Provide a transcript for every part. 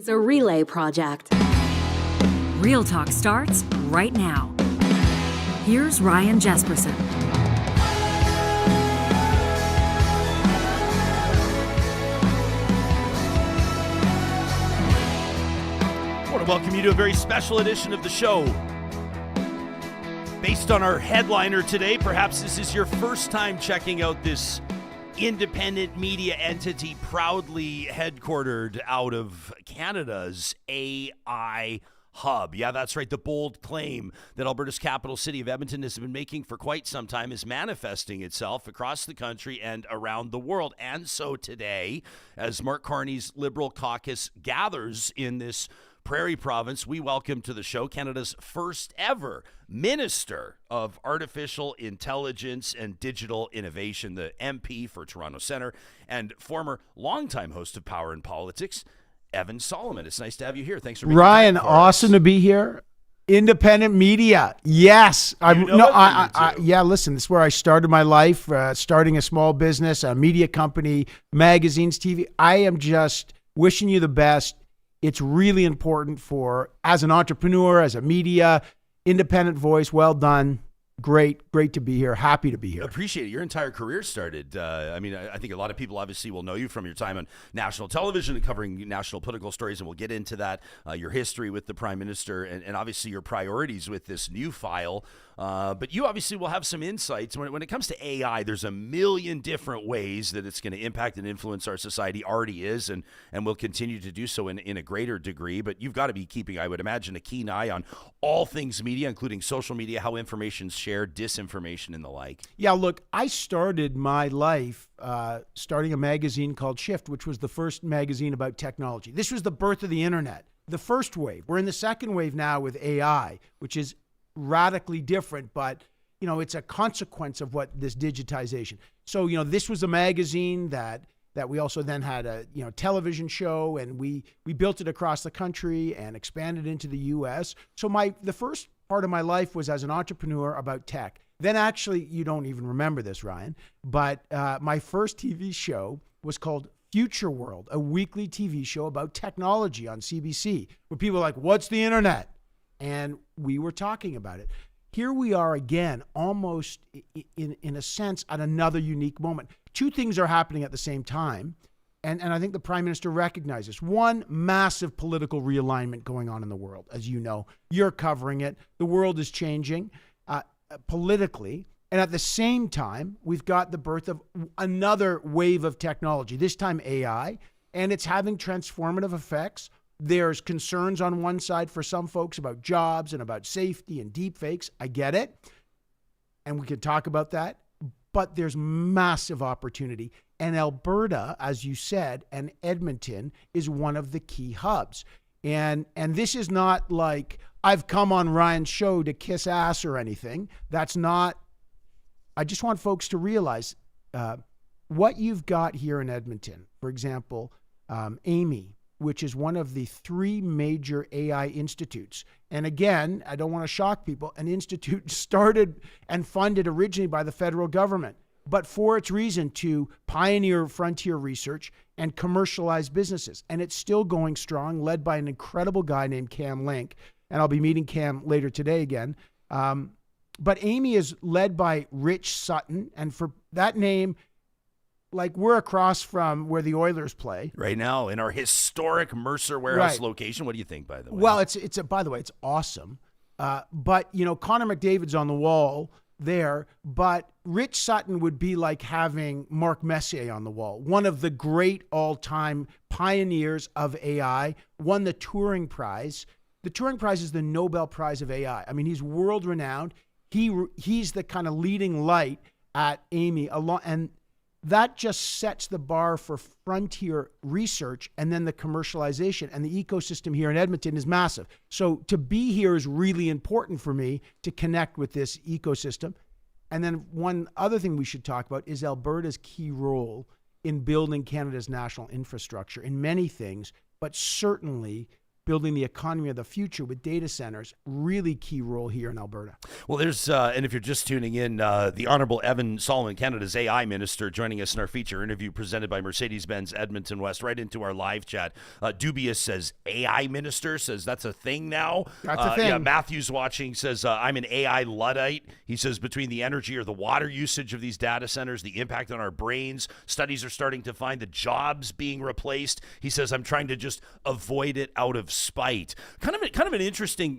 It's a relay project. Real Talk starts right now. Here's Ryan Jesperson. I want to welcome you to a very special edition of the show. Based on our headliner today, perhaps this is your first time checking out this independent media entity proudly headquartered out of Canada's AI hub. Yeah, that's right. The bold claim that Alberta's capital city of Edmonton has been making for quite some time is manifesting itself across the country and around the world. And so today, as Mark Carney's Liberal caucus gathers in this Prairie province, we welcome to the show Canada's first ever Minister of Artificial Intelligence and Digital Innovation, the MP for Toronto Centre, and former longtime host of Power and Politics, Evan Solomon. It's nice to have you here. Thanks for being Ryan, here. Awesome to be here. Independent media. Yes. Yeah, listen, this is where I started my life, starting a small business, a media company, magazines, TV. I am just wishing you the best. It's really important as an entrepreneur, as a media, independent voice. Well done. Great to be here. Happy to be here. Appreciate it. Your entire career started. I think a lot of people obviously will know you from your time on national television and covering national political stories, and we'll get into that, your history with the Prime Minister, and obviously your priorities with this new file. But you obviously will have some insights. When it comes to AI, there's a million different ways that it's going to impact and influence our society, already is, and will continue to do so in a greater degree. But you've got to be keeping, I would imagine, a keen eye on all things media, including social media, how information's shared, disinformation, and the like. Yeah, look, I started my life starting a magazine called Shift, which was the first magazine about technology. This was the birth of the internet, the first wave. We're in the second wave now with AI, which is radically different, but it's a consequence of what this digitization. So this was a magazine that we also then had a television show, and we built it across the country and expanded into the US. So the first part of my life was as an entrepreneur about tech. Then actually, you don't even remember this, Ryan, but my first TV show was called Future World, a weekly TV show about technology on CBC, where people are like, what's the internet? And we were talking about it. Here we are again, almost in a sense, at another unique moment. Two things are happening at the same time, and I think the Prime Minister recognizes. One, massive political realignment going on in the world. As you know, you're covering it. The world is changing politically. And at the same time, we've got the birth of another wave of technology, this time AI, and it's having transformative effects. There's concerns on one side for some folks about jobs and about safety and deep fakes. I get it. And we could talk about that. But there's massive opportunity. And Alberta, as you said, and Edmonton is one of the key hubs. And this is not like I've come on Ryan's show to kiss ass or anything. That's not. I just want folks to realize what you've got here in Edmonton. For example, Amy, which is one of the three major AI institutes. And again, I don't want to shock people, an institute started and funded originally by the federal government, but for its reason to pioneer frontier research and commercialize businesses. And it's still going strong, led by an incredible guy named Cam Link. And I'll be meeting Cam later today again. But Amy is led by Rich Sutton. And for that name, like we're across from where the Oilers play right now in our historic Mercer Warehouse location. What do you think, by the way? Well, by the way, it's awesome. But Connor McDavid's on the wall there, but Rich Sutton would be like having Mark Messier on the wall. One of the great all-time pioneers of AI, won the Turing Prize. The Turing Prize is the Nobel Prize of AI. I mean, he's world-renowned. He's the kind of leading light at Amy, and that just sets the bar for frontier research and then the commercialization. And the ecosystem here in Edmonton is massive. So to be here is really important for me to connect with this ecosystem. And then one other thing we should talk about is Alberta's key role in building Canada's national infrastructure in many things, but certainly building the economy of the future with data centers, really key role here in Alberta. Well, there's, and if you're just tuning in, the Honorable Evan Solomon, Canada's AI Minister, joining us in our feature interview presented by Mercedes-Benz Edmonton West, right into our live chat. Dubious says, AI Minister, says that's a thing now. That's a thing. Yeah, Matthew's watching, says, I'm an AI Luddite. He says, between the energy or the water usage of these data centers, the impact on our brains, studies are starting to find the jobs being replaced. He says, I'm trying to just avoid it out of spite. Kind of an interesting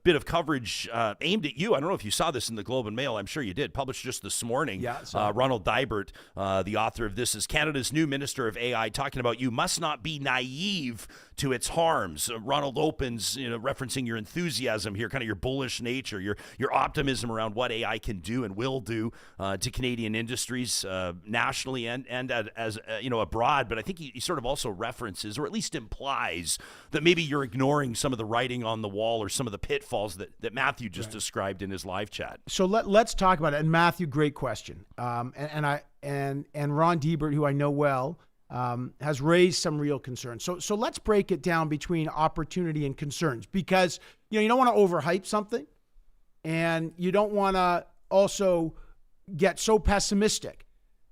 bit of coverage aimed at you. I don't know if you saw this in the Globe and Mail. I'm sure you did. Published just this morning. Yeah, Ronald Dybert, the author of this, is Canada's new Minister of AI, talking about you must not be naive to its harms. Ronald opens, referencing your enthusiasm here, kind of your bullish nature, your optimism around what AI can do and will do to Canadian industries nationally and as abroad. But I think he sort of also references, or at least implies, that maybe you're ignoring some of the writing on the wall or some of the pitfalls that Matthew just described in his live chat. So let's talk about it. And Matthew, great question. And Ron Dybert, who I know well, has raised some real concerns. So let's break it down between opportunity and concerns, because you don't want to overhype something, and you don't want to also get so pessimistic.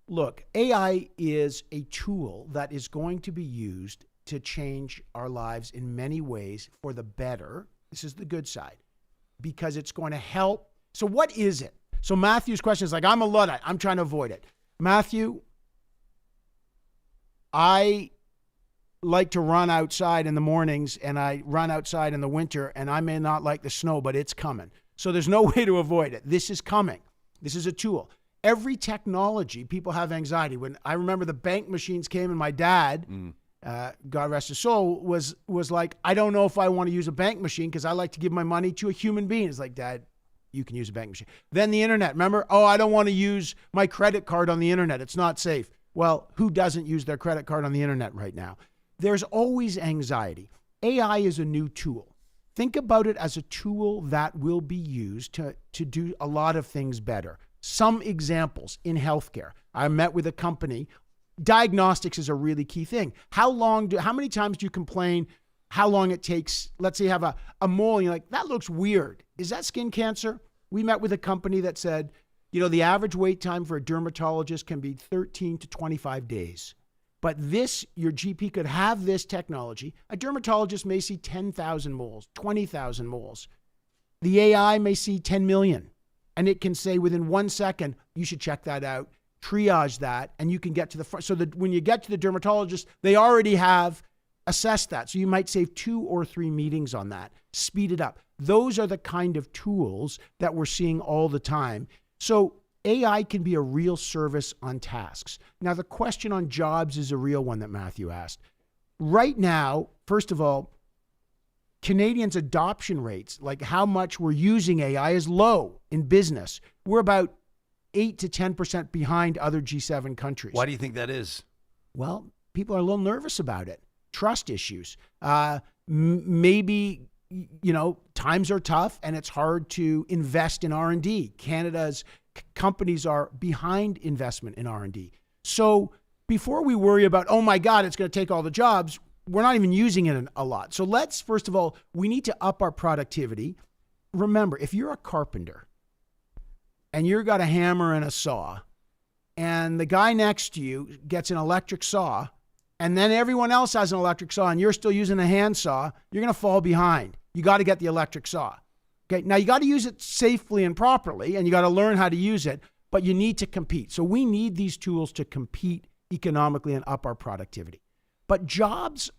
Look, AI is a tool that is going to be used to change our lives in many ways for the better. This is the good side, because it's going to help. So what is it? So Matthew's question is like, I'm a Luddite. I'm trying to avoid it. Matthew, I like to run outside in the mornings, and I run outside in the winter, and I may not like the snow, but it's coming. So there's no way to avoid it. This is coming. This is a tool. Every technology, people have anxiety. When I remember the bank machines came, and my dad, God rest his soul, was like, I don't know if I want to use a bank machine because I like to give my money to a human being. It's like, Dad, you can use a bank machine. Then the internet, remember? Oh, I don't want to use my credit card on the internet. It's not safe. Well, who doesn't use their credit card on the internet right now? There's always anxiety. AI is a new tool. Think about it as a tool that will be used to do a lot of things better. Some examples in healthcare. I met with a company. Diagnostics is a really key thing. How many times do you complain how long it takes? Let's say you have a mole and you're like, that looks weird. Is that skin cancer? We met with a company that said, the average wait time for a dermatologist can be 13 to 25 days. But your GP could have this technology. A dermatologist may see 10,000 moles, 20,000 moles. The AI may see 10 million. And it can say within 1 second, you should check that out, triage that, and you can get to the front. So that when you get to the dermatologist, they already have assessed that. So you might save 2 or 3 meetings on that, speed it up. Those are the kind of tools that we're seeing all the time. So AI can be a real service on tasks. Now, the question on jobs is a real one that Matthew asked. Right now, first of all, Canadians' adoption rates, like how much we're using AI, is low in business. We're about 8 to 10% behind other G7 countries. Why do you think that is? Well, people are a little nervous about it. Trust issues. Maybe, times are tough and it's hard to invest in R&D. Canada's companies are behind investment in R&D. So before we worry about, oh my God, it's going to take all the jobs, we're not even using it a lot. So first of all, we need to up our productivity. Remember, if you're a carpenter and you've got a hammer and a saw, and the guy next to you gets an electric saw, and then everyone else has an electric saw and you're still using a hand saw, you're going to fall behind. You got to get the electric saw. Okay. Now you got to use it safely and properly, and you got to learn how to use it, but you need to compete. So we need these tools to compete economically and up our productivity. But jobs,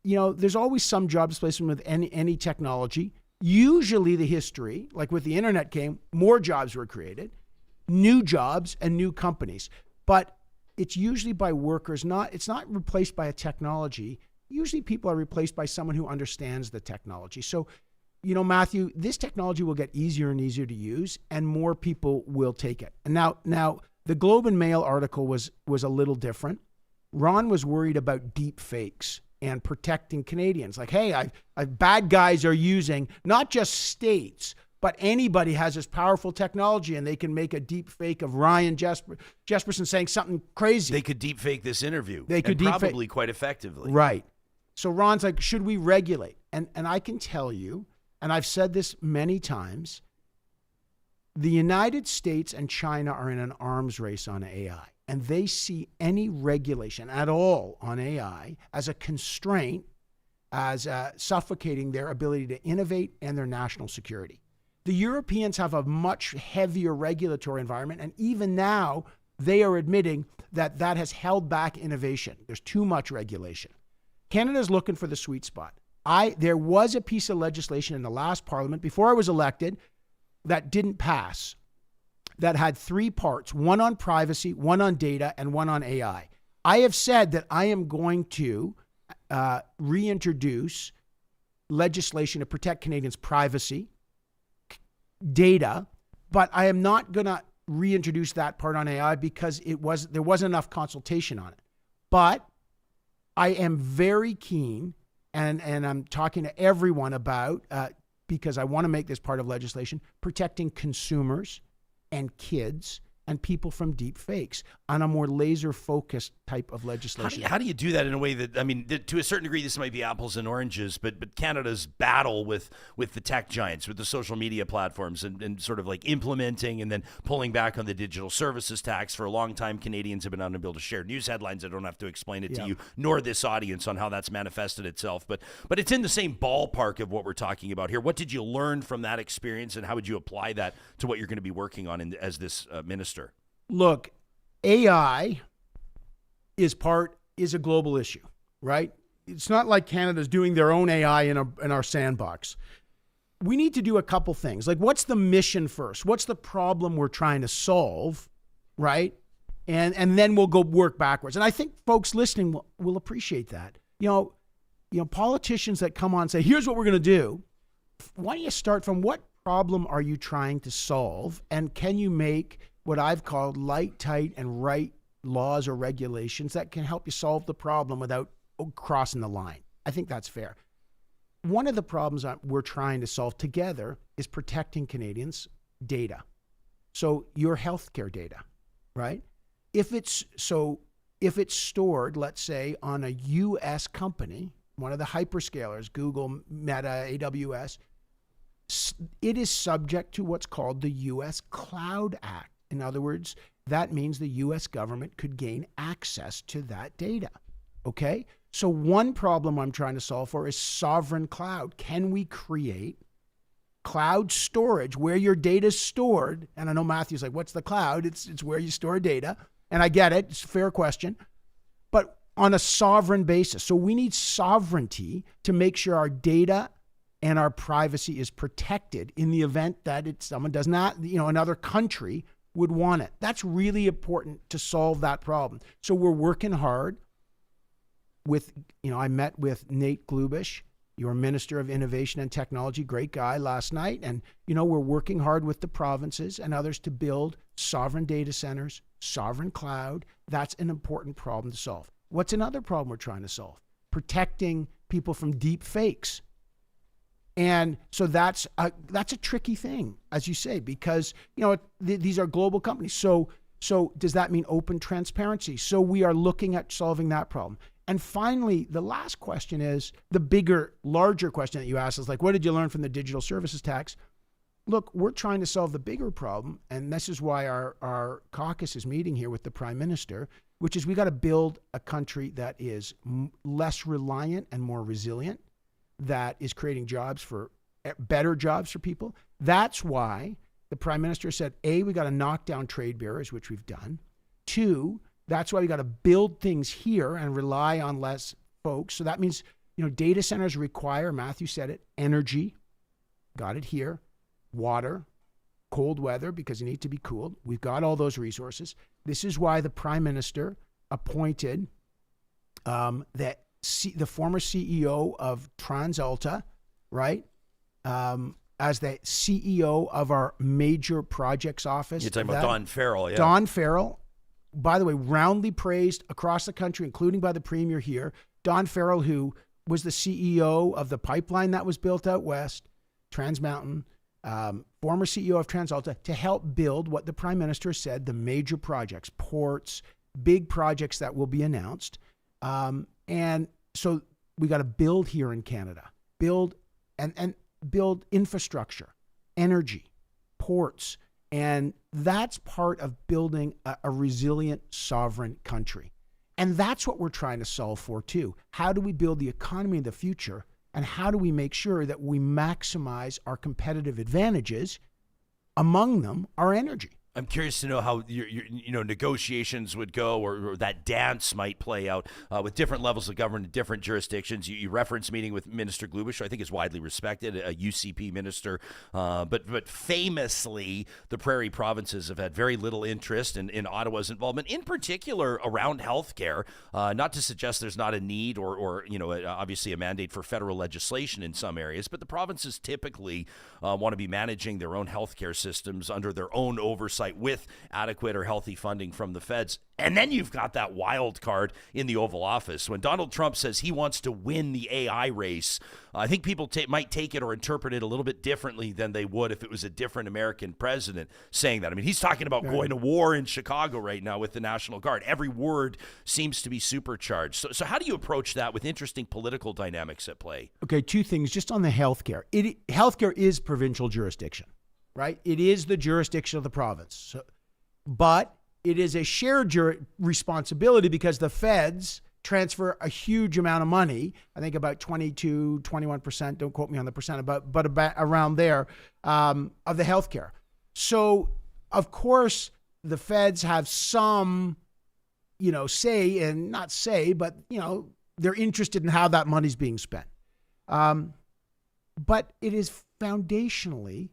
there's always some job displacement with any technology. Usually the history, like with the internet came, more jobs were created, new jobs and new companies. But it's usually by workers, it's not replaced by a technology. Usually people are replaced by someone who understands the technology. So, Matthew, this technology will get easier and easier to use, and more people will take it. And now the Globe and Mail article was a little different. Ron was worried about deep fakes and protecting Canadians. Like, hey, bad guys are using not just states, but anybody has this powerful technology, and they can make a deep fake of Ryan Jesperson saying something crazy. They could deep fake this interview. They could probably quite effectively. Right. So Ron's like, should we regulate? And I can tell you, and I've said this many times, the United States and China are in an arms race on AI, and they see any regulation at all on AI as a constraint, as suffocating their ability to innovate and their national security. The Europeans have a much heavier regulatory environment, and even now they are admitting that that has held back innovation. There's too much regulation. Canada's looking for the sweet spot. There was a piece of legislation in the last parliament before I was elected that didn't pass, that had 3 parts, one on privacy, one on data, and one on AI. I have said that I am going to reintroduce legislation to protect Canadians' privacy, data, but I am not going to reintroduce that part on AI because there wasn't enough consultation on it. But I am very keen, and I'm talking to everyone about, because I want to make this part of legislation, protecting consumers and kids and people from deep fakes on a more laser-focused type of legislation. How do you do that in a way that, I mean, to a certain degree, this might be apples and oranges, but Canada's battle with the tech giants, with the social media platforms, and sort of like implementing and then pulling back on the digital services tax. For a long time, Canadians have been unable to share news headlines. I don't have to explain it to you, nor this audience, on how that's manifested itself. But it's in the same ballpark of what we're talking about here. What did you learn from that experience, and how would you apply that to what you're going to be working on as this minister? Look, AI is a global issue, right? It's not like Canada's doing their own AI in our sandbox. We need to do a couple things. Like, what's the mission first? What's the problem we're trying to solve, right? And then we'll go work backwards. And I think folks listening will appreciate that. You know, politicians that come on and say, here's what we're going to do. Why don't you start from what problem are you trying to solve? And can you make what I've called light, tight, and right laws or regulations that can help you solve the problem without crossing the line? I think that's fair. One of the problems that we're trying to solve together is protecting Canadians' data. So your healthcare data, right? If it's stored, let's say, on a U.S. company, one of the hyperscalers, Google, Meta, AWS, it is subject to what's called the U.S. Cloud Act. In other words, that means the U.S. government could gain access to that data, okay? So one problem I'm trying to solve for is sovereign cloud. Can we create cloud storage where your data is stored? And I know Matthew's like, what's the cloud? It's where you store data. And I get it. It's a fair question. But on a sovereign basis. So we need sovereignty to make sure our data and our privacy is protected in the event that someone does not, another country would want it. That's really important to solve that problem. So we're working hard with, I met with Nate Glubish, your Minister of Innovation and Technology, great guy, last night. And, we're working hard with the provinces and others to build sovereign data centers, sovereign cloud. That's an important problem to solve. What's another problem we're trying to solve? Protecting people from deep fakes. And so that's a tricky thing, as you say, because, these are global companies. So does that mean open transparency? So we are looking at solving that problem. And finally, the last question is the bigger, larger question that you asked is like, what did you learn from the digital services tax? Look, we're trying to solve the bigger problem. And this is why our caucus is meeting here with the Prime Minister, which is we got to build a country that is less reliant and more resilient, that is creating better jobs for people. That's why the Prime Minister said, A, we got to knock down trade barriers, which we've done. 2, that's why we got to build things here and rely on less folks. So that means, data centers require, Matthew said it, energy, got it here, water, cold weather, because you need to be cooled. We've got all those resources. This is why the Prime Minister appointed the former CEO of TransAlta, right, as the CEO of our major projects office. You're talking about Don Farrell, yeah. Don Farrell, by the way, roundly praised across the country, including by the Premier here. Don Farrell, who was the CEO of the pipeline that was built out west, Trans Mountain, former CEO of TransAlta, to help build what the Prime Minister said, the major projects, ports, big projects that will be announced. And so we got to build here in Canada. build and build infrastructure, energy, ports, and that's part of building a resilient, sovereign country. And that's what we're trying to solve for too. How do we build the economy of the future, and how do we make sure that we maximize our competitive advantages, among them our energy? I'm curious to know how your negotiations would go, or that dance might play out with different levels of government in different jurisdictions. You reference meeting with Minister Glubish, who I think is widely respected, a UCP minister, but famously the Prairie provinces have had very little interest in Ottawa's involvement, in particular around healthcare. Not to suggest there's not a need or obviously a mandate for federal legislation in some areas, but the provinces typically want to be managing their own healthcare systems under their own oversight, with adequate or healthy funding from the feds. And then you've got that wild card in the Oval Office. When Donald Trump says he wants to win the AI race, I think people might take it or interpret it a little bit differently than they would if it was a different American president saying that. I mean, he's talking about going to war in Chicago right now with the National Guard. Every word seems to be supercharged. So how do you approach that with interesting political dynamics at play? Okay, two things just on the healthcare. Healthcare is provincial jurisdiction, right? It is the jurisdiction of the province. But it is a shared responsibility because the feds transfer a huge amount of money, I think about 22, 21%, don't quote me on the percent, but about around there, of the healthcare. So, of course, the feds have some, say, and not say, but, they're interested in how that money's being spent. But it is foundationally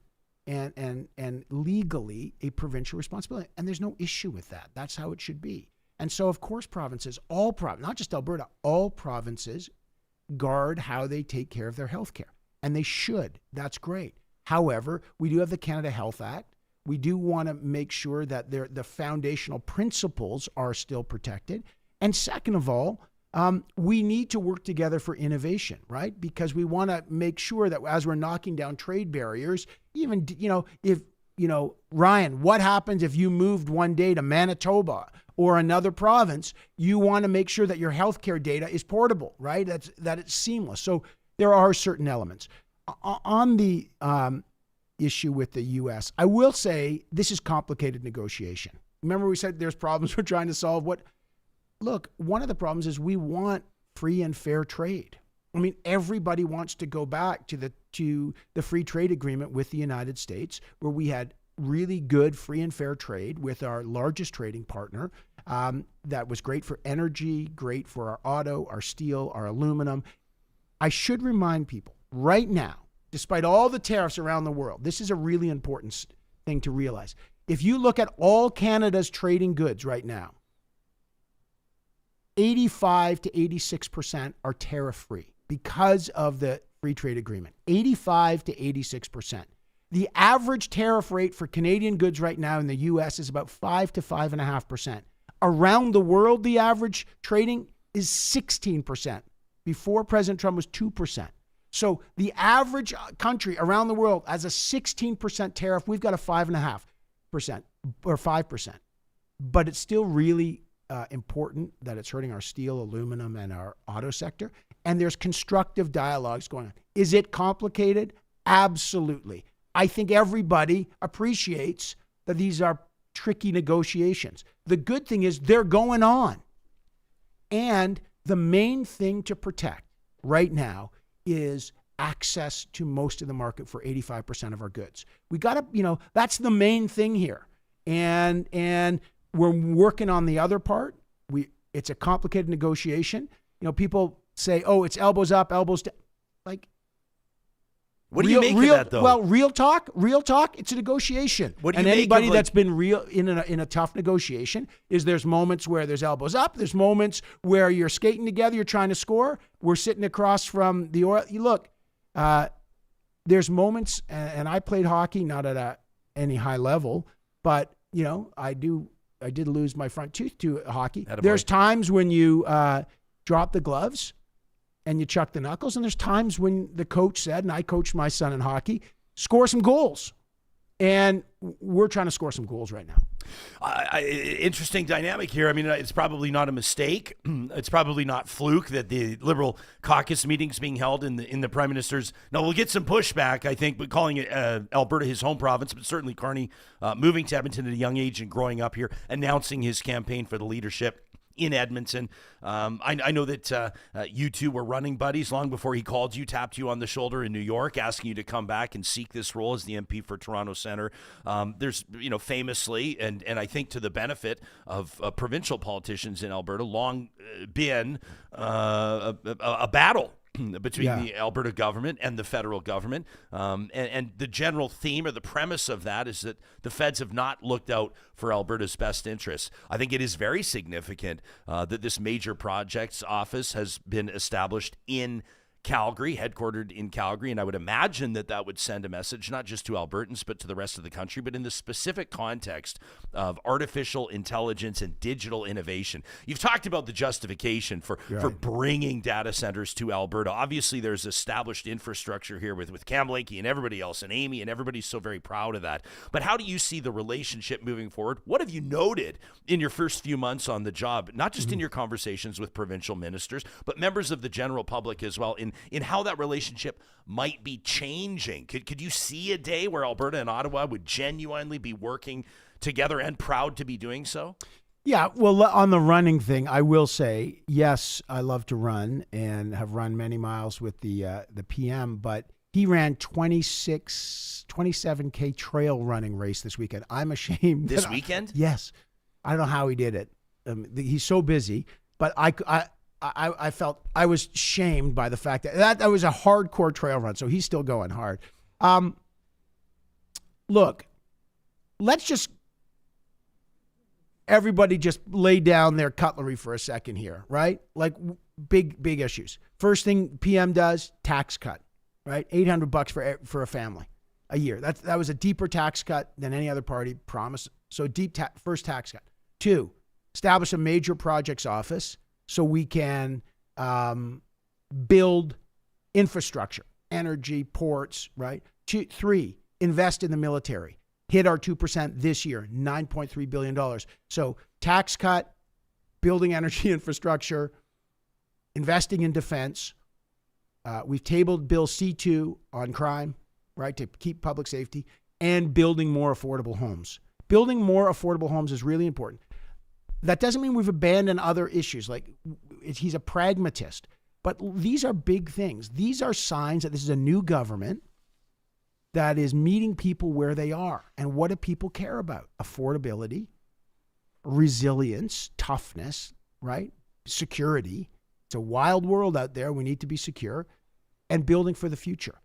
and legally a provincial responsibility. And there's no issue with that. That's how it should be. And so, of course, provinces, all provinces, not just Alberta, all provinces guard how they take care of their health care. And they should. That's great. However, we do have the Canada Health Act. We do want to make sure that the foundational principles are still protected. And second of all, we need to work together for innovation, right? Because we want to make sure that as we're knocking down trade barriers, even, if, Ryan, what happens if you moved one day to Manitoba or another province? You want to make sure that your healthcare data is portable, right? That it's seamless. So there are certain elements. On the issue with the U.S., I will say this is complicated negotiation. Remember we said there's problems we're trying to solve. Look, one of the problems is we want free and fair trade. I mean, everybody wants to go back to the free trade agreement with the United States, where we had really good free and fair trade with our largest trading partner. That was great for energy, great for our auto, our steel, our aluminum. I should remind people right now, despite all the tariffs around the world, this is a really important thing to realize. If you look at all Canada's trading goods right now, 85 to 86% are tariff-free because of the free trade agreement. 85 to 86%. The average tariff rate for Canadian goods right now in the U.S. is about 5 to 5.5%. Around the world, the average trading is 16%. Before President Trump was 2%. So the average country around the world has a 16% tariff. We've got a 5.5% or 5%. But it's still really important that it's hurting our steel, aluminum, and our auto sector. And there's constructive dialogues going on. Is it complicated? Absolutely. I think everybody appreciates that these are tricky negotiations. The good thing is they're going on. And the main thing to protect right now is access to most of the market for 85% of our goods. We got to, that's the main thing here. And we're working on the other part. It's a complicated negotiation. People say, "Oh, it's elbows up, elbows down." Like, what do you make of that, though? Well, real talk. It's a negotiation. What do you and make anybody of, that's been real in a tough negotiation is there's moments where there's elbows up. There's moments where you're skating together. You're trying to score. We're sitting across from the oil. You look. There's moments, and I played hockey, not at any high level, but I did lose my front tooth to hockey. There's times when you drop the gloves and you chuck the knuckles, and there's times when the coach said, and I coached my son in hockey, score some goals. And we're trying to score some goals right now. Interesting dynamic here. I mean, it's probably not a mistake. It's probably not fluke that the Liberal caucus meetings being held in the Prime Minister's. No, we'll get some pushback, I think, but calling it Alberta his home province, but certainly Carney moving to Edmonton at a young age and growing up here, announcing his campaign for the leadership in Edmonton. I know that you two were running buddies long before he called you, tapped you on the shoulder in New York, asking you to come back and seek this role as the MP for Toronto Centre. There's, famously, and I think to the benefit of provincial politicians in Alberta, long been a battle between the Alberta government and the federal government. And the general theme or the premise of that is that the feds have not looked out for Alberta's best interests. I think it is very significant that this major projects office has been established in Calgary, headquartered in Calgary, and I would imagine that would send a message, not just to Albertans, but to the rest of the country, but in the specific context of artificial intelligence and digital innovation. You've talked about the justification for bringing data centers to Alberta. Obviously, there's established infrastructure here with Cam Lakey and everybody else, and Amy, and everybody's so very proud of that. But how do you see the relationship moving forward? What have you noted in your first few months on the job, not just in your conversations with provincial ministers, but members of the general public as well, in how that relationship might be changing? Could you see a day where Alberta and Ottawa would genuinely be working together and proud to be doing so? Yeah, well, on the running thing, I will say, yes, I love to run and have run many miles with the PM, but he ran 27K trail running race this weekend. I'm ashamed. This weekend? Yes. I don't know how he did it. He's so busy, but I felt I was shamed by the fact that was a hardcore trail run. So he's still going hard. Look, everybody just lay down their cutlery for a second here, right? Like big issues. First thing PM does, tax cut, right? $800 for a family a year. That was a deeper tax cut than any other party promised. So first tax cut. 2, establish a major projects office so we can build infrastructure, energy, ports, right? 3, invest in the military. Hit our 2% this year, $9.3 billion. So tax cut, building energy infrastructure, investing in defense. We've tabled Bill C2 on crime, right, to keep public safety, and building more affordable homes. Building more affordable homes is really important. That doesn't mean we've abandoned other issues. Like, he's a pragmatist. But these are big things. These are signs that this is a new government that is meeting people where they are. And what do people care about? Affordability, resilience, toughness, right? Security. It's a wild world out there. We need to be secure. And building for the future.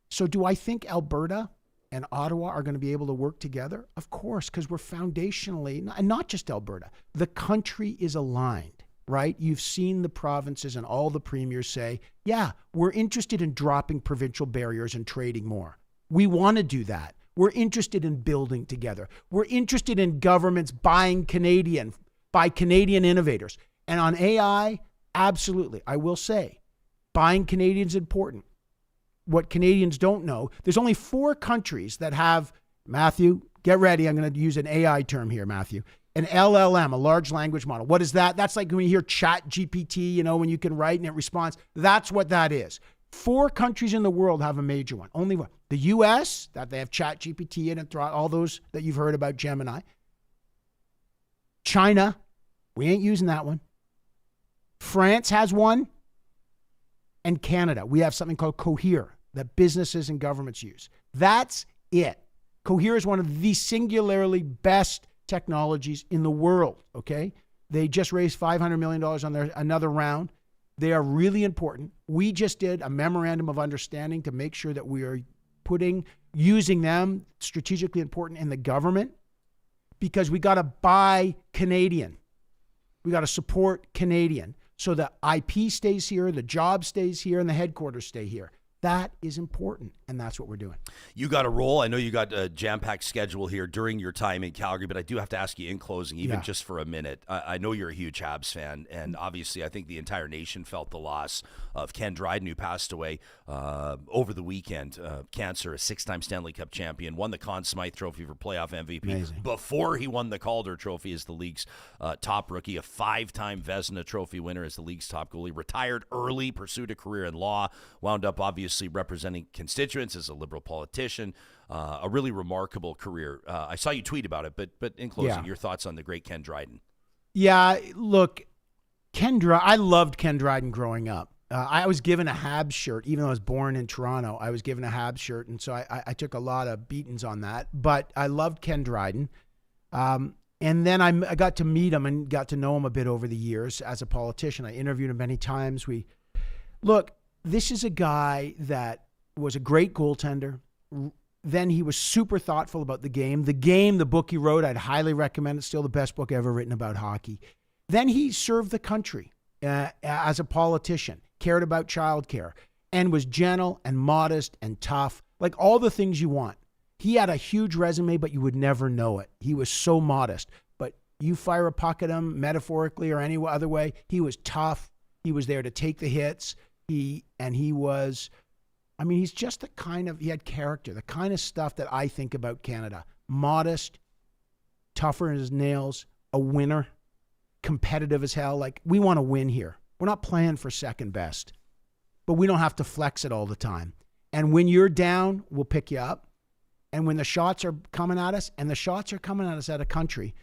So do I think Alberta and Ottawa are going to be able to work together? Of course, because we're foundationally, and not just Alberta, the country is aligned, right? You've seen the provinces and all the premiers say, yeah, we're interested in dropping provincial barriers and trading more. We want to do that. We're interested in building together. We're interested in governments buying Canadian, by Canadian innovators. And on AI, absolutely. I will say, buying Canadian is important. What Canadians don't know, there's only 4 countries that have, Matthew, get ready, I'm going to use an AI term here, Matthew, an LLM, a large language model. What is that? That's like when you hear chat GPT, when you can write and it responds. That's what that is. 4 countries in the world have a major one. Only one. The US, that they have chat GPT in it, all those that you've heard about, Gemini. China, we ain't using that one. France has one. And Canada, we have something called Cohere that businesses and governments use. That's it. Cohere is one of the singularly best technologies in the world, okay? They just raised $500 million on their another round. They are really important. We just did a memorandum of understanding to make sure that we are using them strategically important in the government, because we got to buy Canadian. We got to support Canadian. So the IP stays here, the job stays here, and the headquarters stay here. That is important, and that's what we're doing. You got a roll. I know you got a jam-packed schedule here during your time in Calgary, but I do have to ask you in closing, even just for a minute. I know you're a huge Habs fan, and obviously I think the entire nation felt the loss of Ken Dryden, who passed away over the weekend. Cancer, a 6-time Stanley Cup champion, won the Conn Smythe Trophy for playoff MVP. Amazing. Before he won the Calder Trophy as the league's top rookie, a 5-time Vezina Trophy winner as the league's top goalie, retired early, pursued a career in law, wound up obviously representing constituents as a liberal politician, a really remarkable career. I saw you tweet about it, but in closing, your thoughts on the great Ken Dryden. Yeah, look, I loved Ken Dryden growing up. I was given a Habs shirt, even though I was born in Toronto. I was given a Habs shirt, and so I took a lot of beatings on that. But I loved Ken Dryden. And then I got to meet him and got to know him a bit over the years as a politician. I interviewed him many times. This is a guy that was a great goaltender. Then he was super thoughtful about the game. The book he wrote, I'd highly recommend it. Still the best book ever written about hockey. Then he served the country as a politician, cared about childcare, and was gentle and modest and tough, like all the things you want. He had a huge resume, but you would never know it. He was so modest. But you fire a puck at him, metaphorically or any other way, he was tough. He was there to take the hits. He's just he had character, the kind of stuff that I think about Canada. Modest, tougher as nails, a winner, competitive as hell. Like, we want to win here. We're not playing for second best, but we don't have to flex it all the time. And when you're down, we'll pick you up. And when the shots are coming at us, and the shots are coming at us at a country,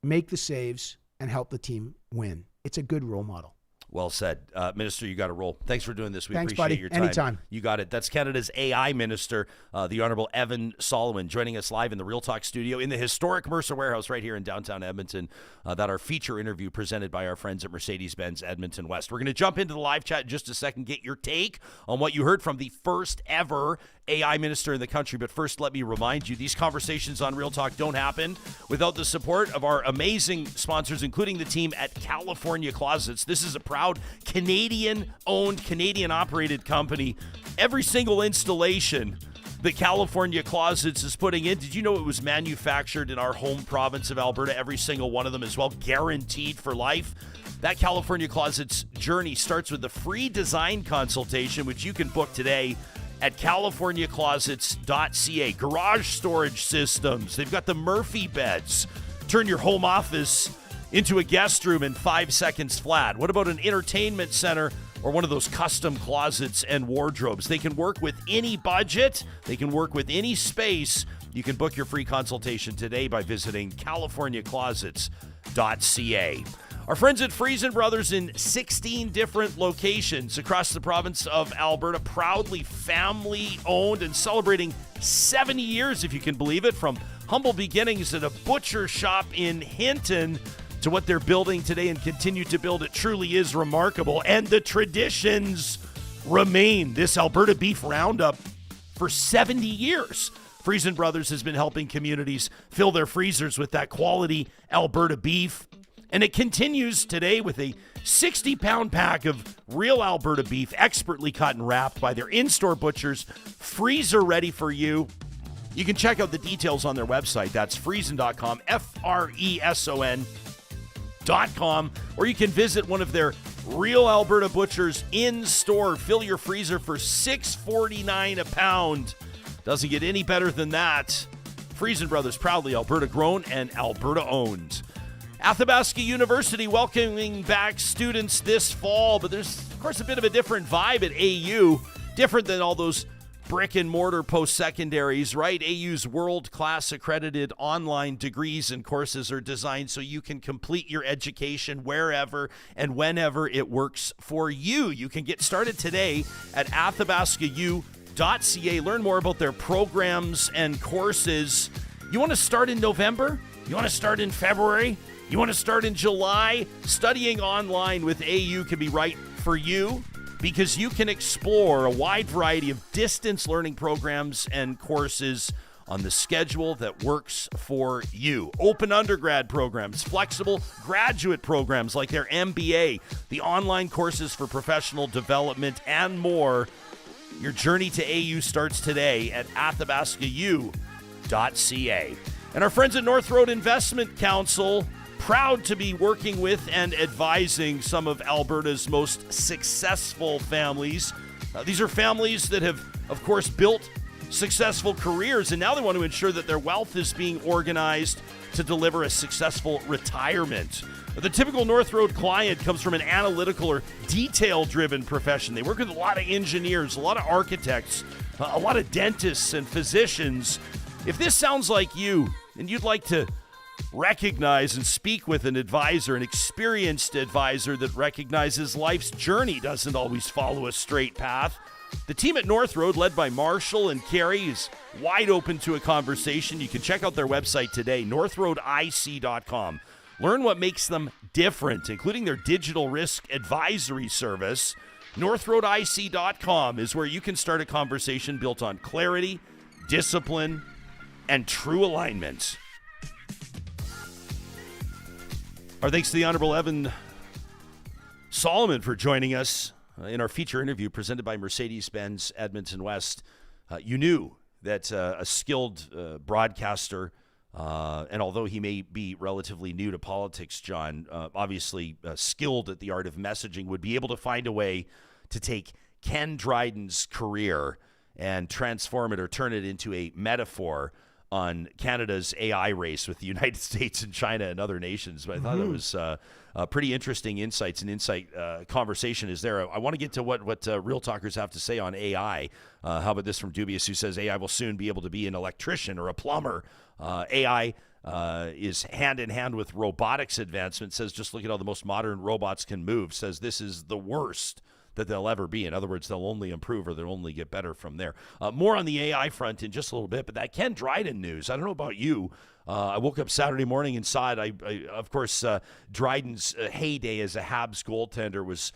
make the saves and help the team win. It's a good role model. Well said. Minister, you got to roll. Thanks for doing this. We Thanks, appreciate buddy. your time. Anytime. You got it. That's Canada's AI Minister, the Honourable Evan Solomon, joining us live in the Real Talk studio in the historic Mercer Warehouse right here in downtown Edmonton. That our feature interview presented by our friends at Mercedes-Benz Edmonton West. We're going to jump into the live chat in just a second, get your take on what you heard from the first ever AI minister in the country. But first, let me remind you, these conversations on Real Talk don't happen without the support of our amazing sponsors, including the team at California Closets. This is a proud Canadian-owned, Canadian-operated company. Every single installation the California Closets is putting in, did you know it was manufactured in our home province of Alberta? Every single one of them as well, guaranteed for life. That California Closets journey starts with a free design consultation, which you can book today at californiaclosets.ca. Garage storage systems. They've got the Murphy beds. Turn your home office into a guest room in 5 seconds flat. What about an entertainment center or one of those custom closets and wardrobes? They can work with any budget. They can work with any space. You can book your free consultation today by visiting californiaclosets.ca. Our friends at Friesen Brothers in 16 different locations across the province of Alberta, proudly family-owned and celebrating 70 years, if you can believe it, from humble beginnings at a butcher shop in Hinton to what they're building today and continue to build. It truly is remarkable, and the traditions remain. This Alberta Beef Roundup for 70 years. Friesen Brothers has been helping communities fill their freezers with that quality Alberta beef. And it continues today with a 60-pound pack of real Alberta beef, expertly cut and wrapped by their in-store butchers, freezer ready for you. You can check out the details on their website. That's friesen.com, FRESON.com. Or you can visit one of their real Alberta butchers in-store. Fill your freezer for $6.49 a pound. Doesn't get any better than that. Friesen Brothers, proudly Alberta grown and Alberta owned. Athabasca University welcoming back students this fall, but there's, of course, a bit of a different vibe at AU, different than all those brick and mortar post-secondaries, right? AU's world-class accredited online degrees and courses are designed so you can complete your education wherever and whenever it works for you. You can get started today at athabascau.ca. Learn more about their programs and courses. You want to start in November? You want to start in February? You want to start in July? Studying online with AU can be right for you because you can explore a wide variety of distance learning programs and courses on the schedule that works for you. Open undergrad programs, flexible graduate programs like their MBA, the online courses for professional development, and more. Your journey to AU starts today at athabascau.ca. And our friends at North Road Investment Council, proud to be working with and advising some of Alberta's most successful families. These are families that have, of course, built successful careers, and now they want to ensure that their wealth is being organized to deliver a successful retirement. The typical North Road client comes from an analytical or detail-driven profession. They work with a lot of engineers, a lot of architects, a lot of dentists and physicians. If this sounds like you and you'd like to recognize and speak with an advisor, an experienced advisor that recognizes life's journey doesn't always follow a straight path, the team at North Road, led by Marshall and Carrie, is wide open to a conversation. You can check out their website today, northroadic.com. Learn what makes them different, including their digital risk advisory service. northroadic.com is where you can start a conversation built on clarity, discipline, and true alignment. Our thanks to the Honorable Evan Solomon for joining us in our feature interview presented by Mercedes-Benz Edmonton West. You knew that a skilled broadcaster, and although he may be relatively new to politics, John, obviously skilled at the art of messaging, would be able to find a way to take Ken Dryden's career and transform it or turn it into a metaphor on Canada's AI race with the United States and China and other nations. But I thought that was pretty interesting insights and conversation is there. I want to get to what Real Talkers have to say on AI. How about this from Dubious, who says AI will soon be able to be an electrician or a plumber. AI is hand in hand with robotics advancement. Says just look at how the most modern robots can move. Says this is the worst that they'll ever be. In other words, they'll only improve or they'll only get better from there. More on the AI front in just a little bit, but that Ken Dryden news, I don't know about you. I woke up Saturday morning inside. Of course, Dryden's heyday as a Habs goaltender was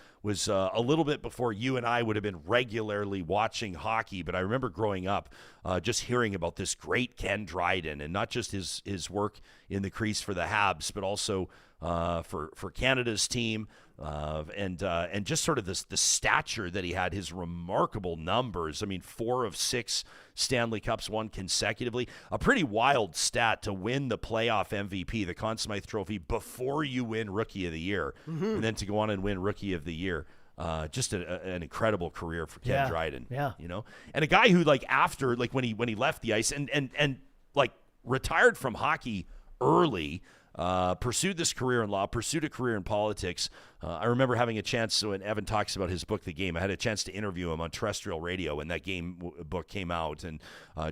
a little bit before you and I would have been regularly watching hockey. But I remember growing up just hearing about this great Ken Dryden, and not just his work in the crease for the Habs, but also for Canada's team. And just sort of the stature that he had, his remarkable numbers. I mean, 4 of 6 Stanley Cups won consecutively. A pretty wild stat to win the playoff MVP, the Conn Smythe Trophy, before you win Rookie of the Year, and then to go on and win Rookie of the Year. Just an incredible career for Ken Dryden. Yeah, you know, and a guy who after when he left the ice and retired from hockey early. Pursued this career in law, pursued a career in politics. I remember having a chance, when Evan talks about his book, The Game, I had a chance to interview him on terrestrial radio when that book came out. And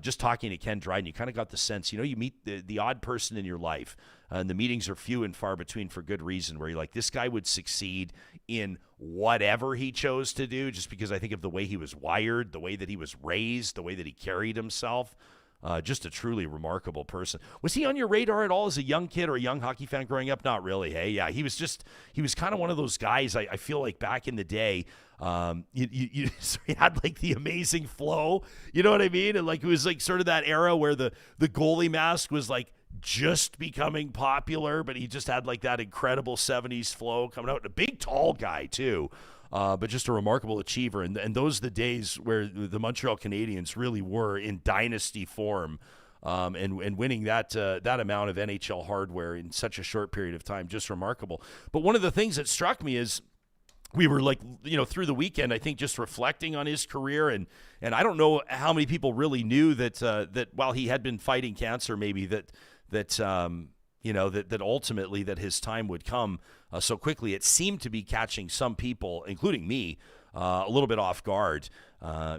just talking to Ken Dryden, you kind of got the sense, you meet the odd person in your life, and the meetings are few and far between for good reason, where you're like, this guy would succeed in whatever he chose to do, just because I think of the way he was wired, the way that he was raised, the way that he carried himself. Just a truly remarkable person. Was he on your radar at all as a young kid or a young hockey fan growing up? Not really. Hey, yeah, he was kind of one of those guys. I feel like back in the day, he had the amazing flow. You know what I mean? And it was sort of that era where the goalie mask was just becoming popular, but he just had that incredible 70s flow coming out. A big, tall guy too. But just a remarkable achiever. And those are the days where the Montreal Canadiens really were in dynasty form, and winning that amount of NHL hardware in such a short period of time, just remarkable. But one of the things that struck me is we were through the weekend, I think, just reflecting on his career. And I don't know how many people really knew that while he had been fighting cancer, maybe that ultimately that his time would come so quickly. It seemed to be catching some people, including me, a little bit off guard. I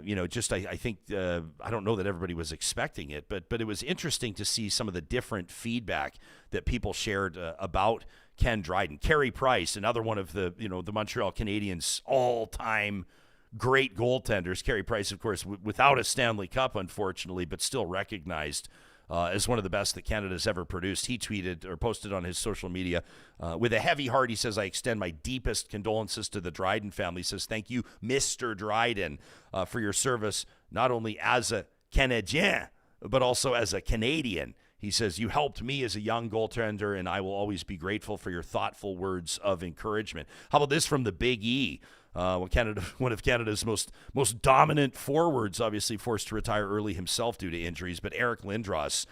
think I don't know that everybody was expecting it, but it was interesting to see some of the different feedback that people shared about Ken Dryden. Carey Price, another one of the Montreal Canadiens' all-time great goaltenders. Carey Price, of course, without a Stanley Cup, unfortunately, but still recognized as one of the best that Canada's ever produced. He tweeted or posted on his social media with a heavy heart. He says, I extend my deepest condolences to the Dryden family. He says, thank you, Mr. Dryden, for your service, not only as a Canadien, but also as a Canadian. He says, you helped me as a young goaltender, and I will always be grateful for your thoughtful words of encouragement. How about this from the Big E? one of Canada's most dominant forwards, obviously forced to retire early himself due to injuries. But Eric Lindros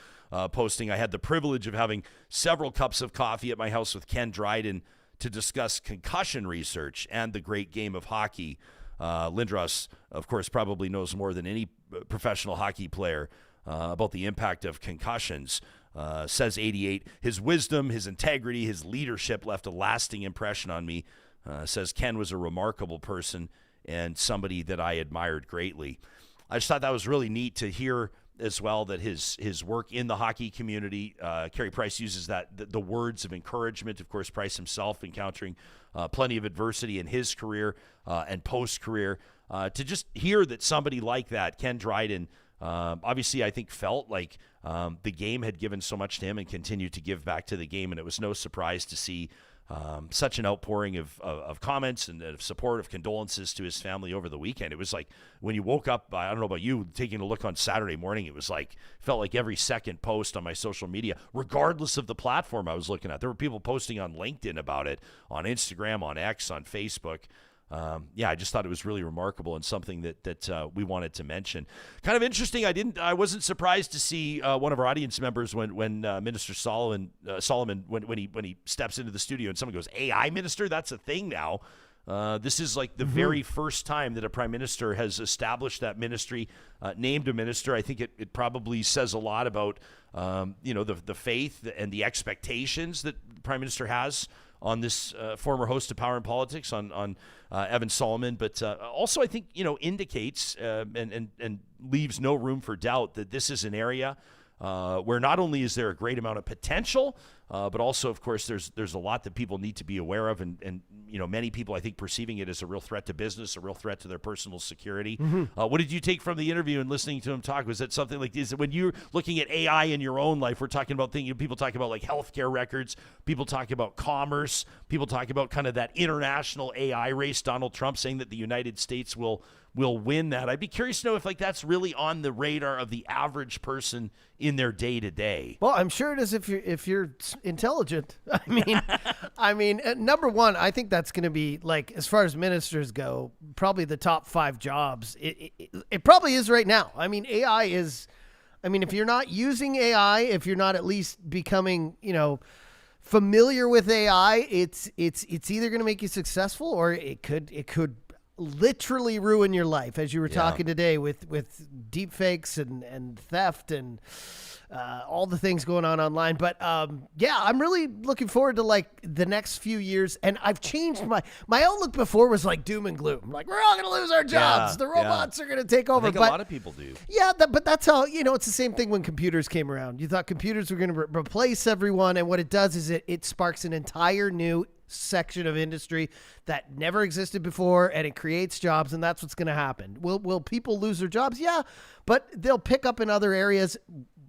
posting, I had the privilege of having several cups of coffee at my house with Ken Dryden to discuss concussion research and the great game of hockey. Lindros, of course, probably knows more than any professional hockey player about the impact of concussions. Says 88, his wisdom, his integrity, his leadership left a lasting impression on me. Says Ken was a remarkable person and somebody that I admired greatly. I just thought that was really neat to hear as well, that his work in the hockey community, Carey Price uses the words of encouragement. Of course, Price himself encountering plenty of adversity in his career and post-career. To just hear that somebody like that, Ken Dryden, obviously I think felt like the game had given so much to him and continued to give back to the game, and it was no surprise to see such an outpouring of comments and of support, of condolences to his family over the weekend. It was like when you woke up, I don't know about you, taking a look on Saturday morning, it was like, felt like every second post on my social media, regardless of the platform I was looking at. There were people posting on LinkedIn about it, on Instagram, on X, on Facebook. I just thought it was really remarkable and something that we wanted to mention. Kind of interesting. I wasn't surprised to see one of our audience members when Minister Solomon when he steps into the studio and someone goes, AI minister, that's a thing now. This is like the very first time that a prime minister has established that ministry, named a minister. I think it probably says a lot about the faith and the expectations that the prime minister has on this former host of Power and Politics, on Evan Solomon, but also I think indicates and leaves no room for doubt that this is an area where not only is there a great amount of potential, but also, of course, there's a lot that people need to be aware of, and many people, I think, perceiving it as a real threat to business, a real threat to their personal security. What did you take from the interview and listening to him talk? Was that something like, is it when you're looking at AI in your own life, we're talking about things, people talk about like healthcare records, people talk about commerce, people talk about kind of that international AI race, Donald Trump saying that the United States will win that. I'd be curious to know if that's really on the radar of the average person in their day-to-day. Well, I'm sure it is if you're intelligent. I mean, number one, I think that's going to be, like, as far as ministers go, probably the top 5 jobs. It probably is right now. I mean, AI is, if you're not using AI, if you're not at least becoming, familiar with AI, it's either going to make you successful or it could literally ruin your life, as you were talking today with deep fakes and theft and all the things going on online. But I'm really looking forward to like the next few years. And I've changed my outlook. Before was like doom and gloom, like we're all going to lose our jobs. The robots are going to take over. I think a lot of people do. Yeah, but that's how, it's the same thing when computers came around. You thought computers were going to replace everyone. And what it does is it sparks an entire new section of industry that never existed before, and it creates jobs, and that's what's going to happen. Will people lose their jobs? Yeah, but they'll pick up in other areas,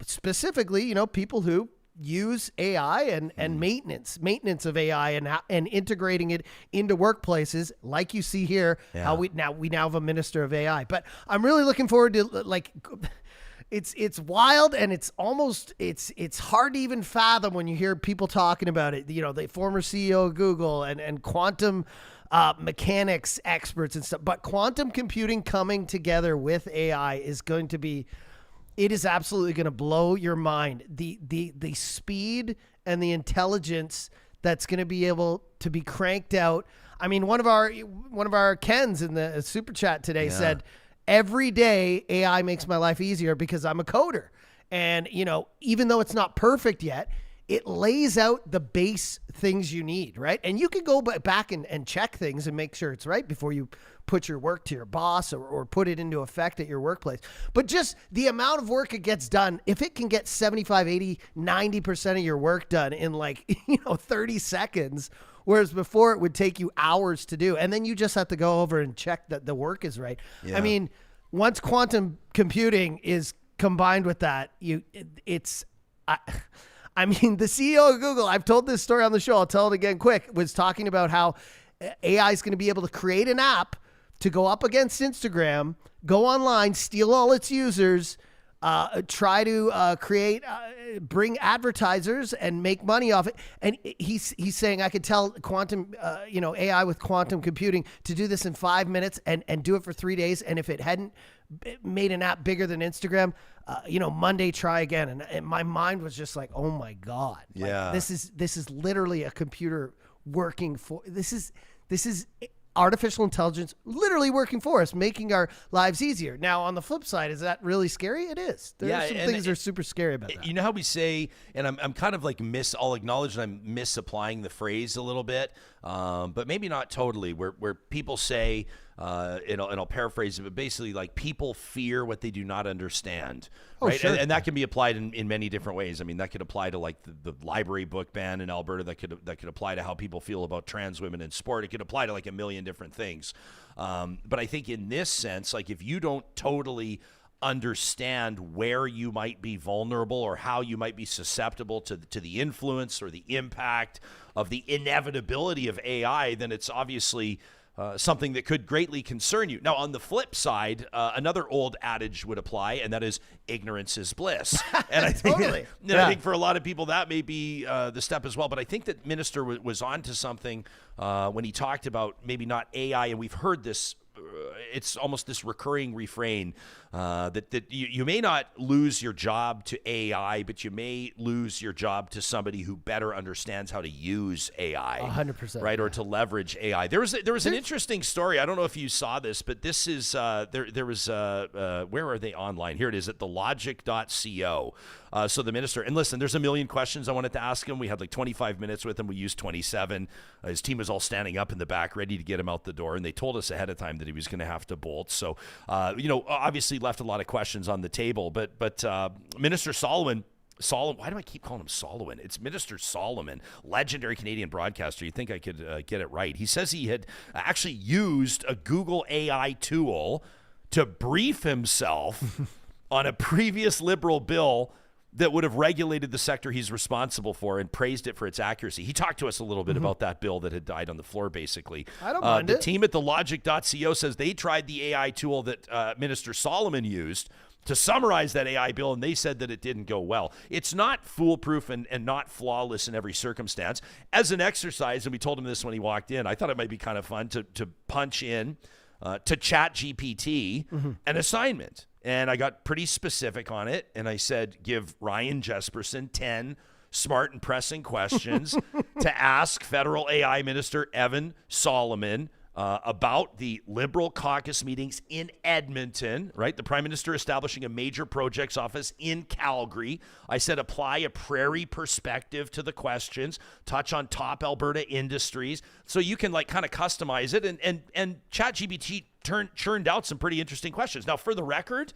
specifically, people who use AI and maintenance of AI and integrating it into workplaces, like you see here. How we now have a minister of AI. But I'm really looking forward to like. It's wild, and it's hard to even fathom when you hear people talking about it. The former CEO of Google and quantum mechanics experts and stuff. But quantum computing coming together with AI is going to be, it is absolutely going to blow your mind. The speed and the intelligence that's going to be able to be cranked out. I mean, one of our Kens in the super chat today said, every day, AI makes my life easier because I'm a coder. And, even though it's not perfect yet, it lays out the base things you need, right? And you can go back and check things and make sure it's right before you put your work to your boss or put it into effect at your workplace. But just the amount of work it gets done, if it can get 75, 80, 90% of your work done in 30 seconds, whereas before it would take you hours to do. And then you just have to go over and check that the work is right. Yeah. I mean, once quantum computing is combined with that, the CEO of Google, I've told this story on the show, I'll tell it again quick, was talking about how AI is going to be able to create an app to go up against Instagram, go online, steal all its users, try to bring advertisers and make money off it. And he's saying I could tell quantum, AI with quantum computing to do this in 5 minutes and do it for 3 days. And if it hadn't made an app bigger than Instagram, Monday try again. And my mind was just like, oh my God. Yeah. This is literally a computer working for, this is artificial intelligence literally working for us, making our lives easier. Now, on the flip side, is that really scary? It is. There are some things that are super scary about that. You know how we say, and I'm kind of like I'll acknowledge that I'm misapplying the phrase a little bit, but maybe not totally, where people say, and I'll paraphrase it, but basically like people fear what they do not understand. Right. Sure. And that can be applied in many different ways. I mean, that could apply to like the library book ban in Alberta. That could apply to how people feel about trans women in sport. It could apply to like a million different things. But I think in this sense, like if you don't totally understand where you might be vulnerable or how you might be susceptible to the influence or the impact of the inevitability of AI, then it's obviously something that could greatly concern you. Now, on the flip side, another old adage would apply, and that is ignorance is bliss. And I think, Totally. I think for a lot of people that may be the step as well. But I think that Minister was onto something when he talked about maybe not AI, and we've heard this. It's almost this recurring refrain that you may not lose your job to AI, but you may lose your job to somebody who better understands how to use AI. 100%. Right, or to leverage AI. There was an interesting story. I don't know if you saw this, but this is there was where are they online? Here it is at thelogic.co. So the minister, and listen, there's a million questions I wanted to ask him. We had like 25 minutes with him. We used 27. His team was all standing up in the back, ready to get him out the door, and they told us ahead of time that he was going to have to bolt. So, obviously left a lot of questions on the table. But Minister Solomon, why do I keep calling him Solomon? It's Minister Solomon, legendary Canadian broadcaster. You'd think I could get it right. He says he had actually used a Google AI tool to brief himself on a previous Liberal bill that would have regulated the sector he's responsible for, and praised it for its accuracy. He talked to us a little bit about that bill that had died on the floor, basically. I don't mind the it. team at thelogic.co says they tried the AI tool that Minister Solomon used to summarize that AI bill, and they said that it didn't go well. It's not foolproof and not flawless in every circumstance. As an exercise, and we told him this when he walked in, I thought it might be kind of fun to punch in to ChatGPT an assignment. And I got pretty specific on it, and I said, give Ryan Jesperson 10 smart and pressing questions to ask Federal AI Minister Evan Solomon about the Liberal caucus meetings in Edmonton, right? The Prime Minister establishing a major projects office in Calgary. I said apply a prairie perspective to the questions, touch on top Alberta industries. So you can like kind of customize it, and ChatGPT churned out some pretty interesting questions. Now, for the record,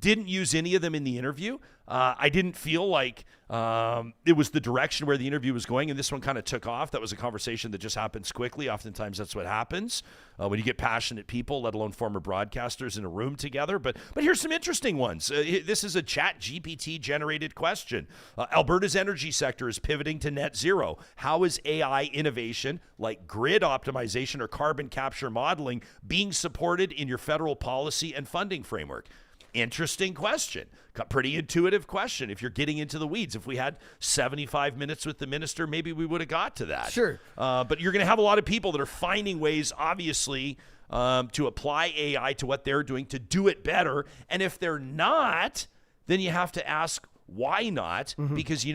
didn't use any of them in the interview. I didn't feel like it was the direction where the interview was going, and this one kind of took off. That was a conversation that just happens quickly. Oftentimes that's what happens when you get passionate people, let alone former broadcasters, in a room together. But here's some interesting ones. This is a ChatGPT generated question. Alberta's energy sector is pivoting to net zero. How is AI innovation like grid optimization or carbon capture modeling being supported in your federal policy and funding framework? Interesting question. Pretty intuitive question. If you're getting into the weeds, if we had 75 minutes with the minister, maybe we would have got to that. Sure. But you're going to have a lot of people that are finding ways, obviously, to apply AI to what they're doing to do it better. And if they're not, then you have to ask, why not? Because,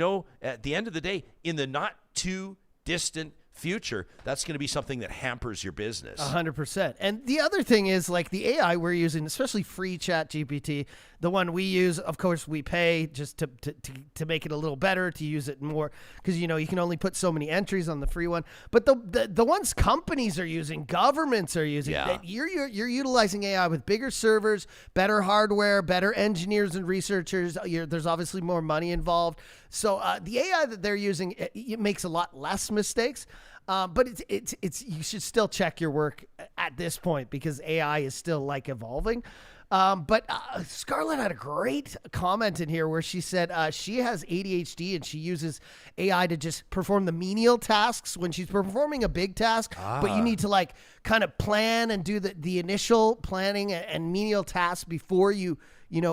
at the end of the day, in the not too distant future, that's going to be something that hampers your business. 100%. And the other thing is, like, the AI we're using, especially free ChatGPT, the one we use, of course, we pay just to make it a little better, to use it more, because, you can only put so many entries on the free one. But the ones companies are using, governments are using, that you're utilizing AI with bigger servers, better hardware, better engineers and researchers. There's obviously more money involved. So the AI that they're using, it makes a lot less mistakes. But it's you should still check your work at this point, because AI is still like evolving. But Scarlett had a great comment in here where she said she has ADHD and she uses AI to just perform the menial tasks when she's performing a big task. But you need to like kind of plan and do the initial planning and menial tasks before you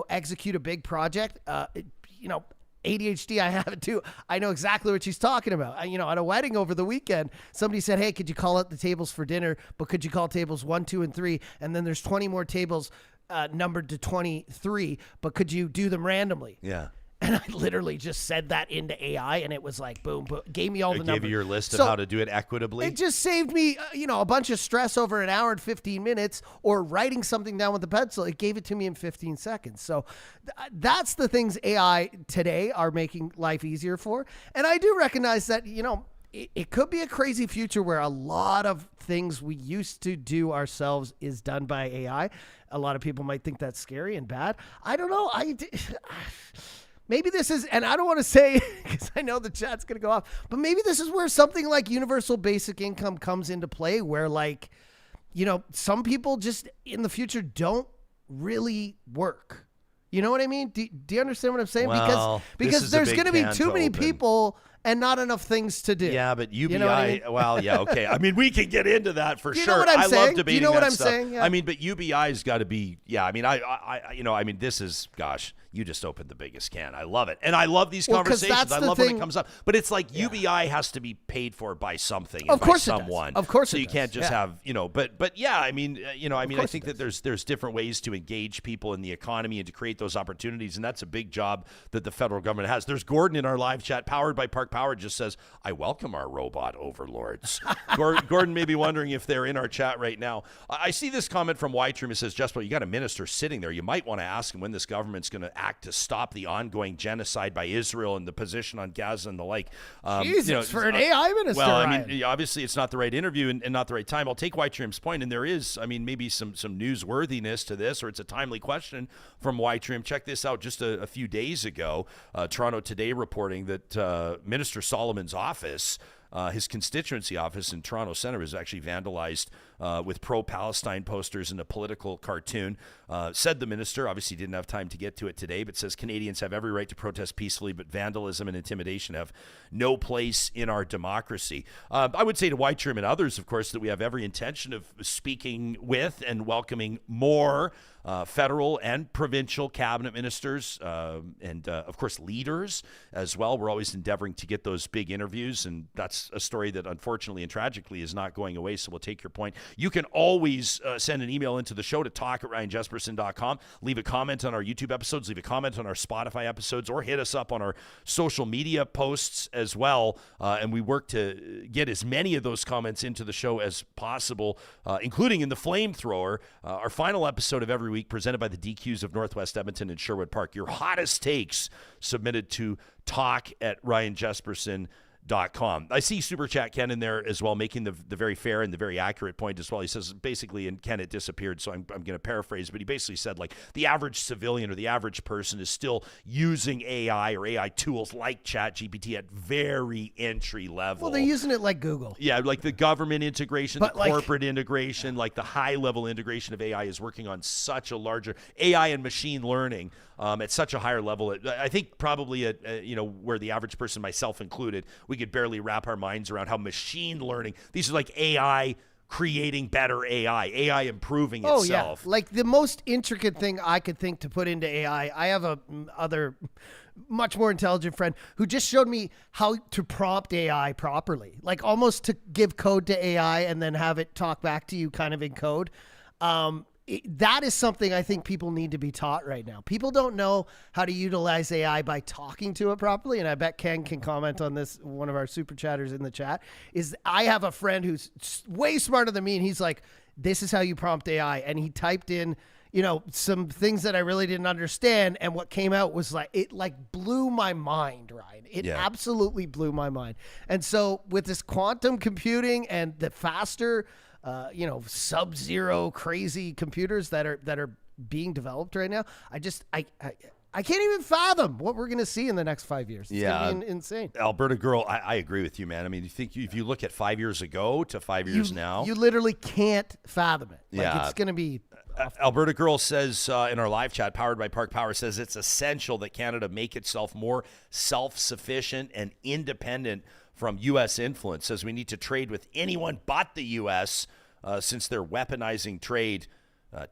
execute a big project. ADHD, I have it too. I know exactly what she's talking about. At a wedding over the weekend, somebody said, hey, could you call out the tables for dinner, but could you call tables 1, 2, and 3? And then there's 20 more tables numbered to 23, but could you do them randomly? Yeah. And I literally just said that into AI, and it was like, boom, gave me all the numbers. Gave you your list of how to do it equitably. It just saved me, a bunch of stress over an hour and 15 minutes, or writing something down with a pencil. It gave it to me in 15 seconds. So that's the things AI today are making life easier for. And I do recognize that, it could be a crazy future where a lot of things we used to do ourselves is done by AI. A lot of people might think that's scary and bad. I don't know. Maybe this is, and I don't want to say, because I know the chat's going to go off, but maybe this is where something like universal basic income comes into play, where some people just in the future don't really work. You know what I mean? Do you understand what I'm saying? Well, because there's going to be too many people and not enough things to do. Yeah, but UBI, you know what I mean? Well, yeah, okay. I mean, we can get into that for Do you sure. know what I'm I saying? love debating you know what that I'm stuff. saying? Yeah. I mean, but UBI's got to be, yeah, I mean, this is, gosh, you just opened the biggest can. I love it. And I love these conversations. I love when it comes up. But it's like UBI has to be paid for by something and of course by someone. Of course so it you does. can't just have, but yeah, I mean, I think that does. there's different ways to engage people in the economy and to create those opportunities. And that's a big job that the federal government has. There's Gordon in our live chat, powered by Park Power, just says, I welcome our robot overlords. Gordon may be wondering if they're in our chat right now. I see this comment from Whiteroom. It says, Jesper, you got a minister sitting there. You might want to ask him when this government's going to act to stop the ongoing genocide by Israel and the position on Gaza and the like. Jesus, for an AI minister. Well, I Ryan. mean, obviously it's not the right interview and not the right time. I'll take Whiteroom's point, and there is, maybe some newsworthiness to this, or it's a timely question from Whiteroom. Check this out. Just a few days ago, Toronto Today reporting that Minister Solomon's office, his constituency office in Toronto Centre, was actually vandalized with pro-Palestine posters and a political cartoon. Said the minister, obviously didn't have time to get to it today, but says Canadians have every right to protest peacefully, but vandalism and intimidation have no place in our democracy. I would say to Whiteroom and others, of course, that we have every intention of speaking with and welcoming more federal and provincial cabinet ministers and, of course, leaders as well. We're always endeavoring to get those big interviews, and that's a story that unfortunately and tragically is not going away, so we'll take your point. You can always send an email into the show to talk@ryanjesperson.com. Leave a comment on our YouTube episodes, leave a comment on our Spotify episodes, or hit us up on our social media posts as well, and we work to get as many of those comments into the show as possible, including in the Flamethrower, our final episode of every week, presented by the DQs of Northwest Edmonton and Sherwood Park. Your hottest takes submitted to talk@ryanjesperson.com. I see Super Chat Ken in there as well, making the very fair and the very accurate point as well. He says basically, and Ken, it disappeared, so I'm going to paraphrase, but he basically said, like, the average civilian or the average person is still using AI or AI tools like ChatGPT at very entry level. Well, they're using it like Google. Yeah, like the government integration, But the corporate integration, like the high-level integration of AI is working on such a larger AI and machine learning at such a higher level. I think probably at where the average person, myself included, we could barely wrap our minds around how machine learning. These are like AI creating better AI improving itself. Yeah, like the most intricate thing I could think to put into AI. I have a other much more intelligent friend who just showed me how to prompt AI properly, like almost to give code to AI and then have it talk back to you kind of in code. That is something I think people need to be taught right now. People don't know how to utilize AI by talking to it properly, and I bet Ken can comment on this, one of our super chatters in the chat, is I have a friend who's way smarter than me, and he's like, this is how you prompt AI, and he typed in, some things that I really didn't understand, and what came out was like, it like blew my mind, Ryan. It absolutely blew my mind. And so with this quantum computing and the faster sub-zero crazy computers that are being developed right now, I can't even fathom what we're going to see in the next 5 years. It's going to be insane. Alberta girl, I agree with you, man. I mean, if you look at 5 years ago to 5 years now, you literally can't fathom it. Like, yeah, it's going to be Alberta Girl says in our live chat, powered by Park Power, says it's essential that Canada make itself more self-sufficient and independent from U.S. influence. Says we need to trade with anyone but the U.S. Since they're weaponizing trade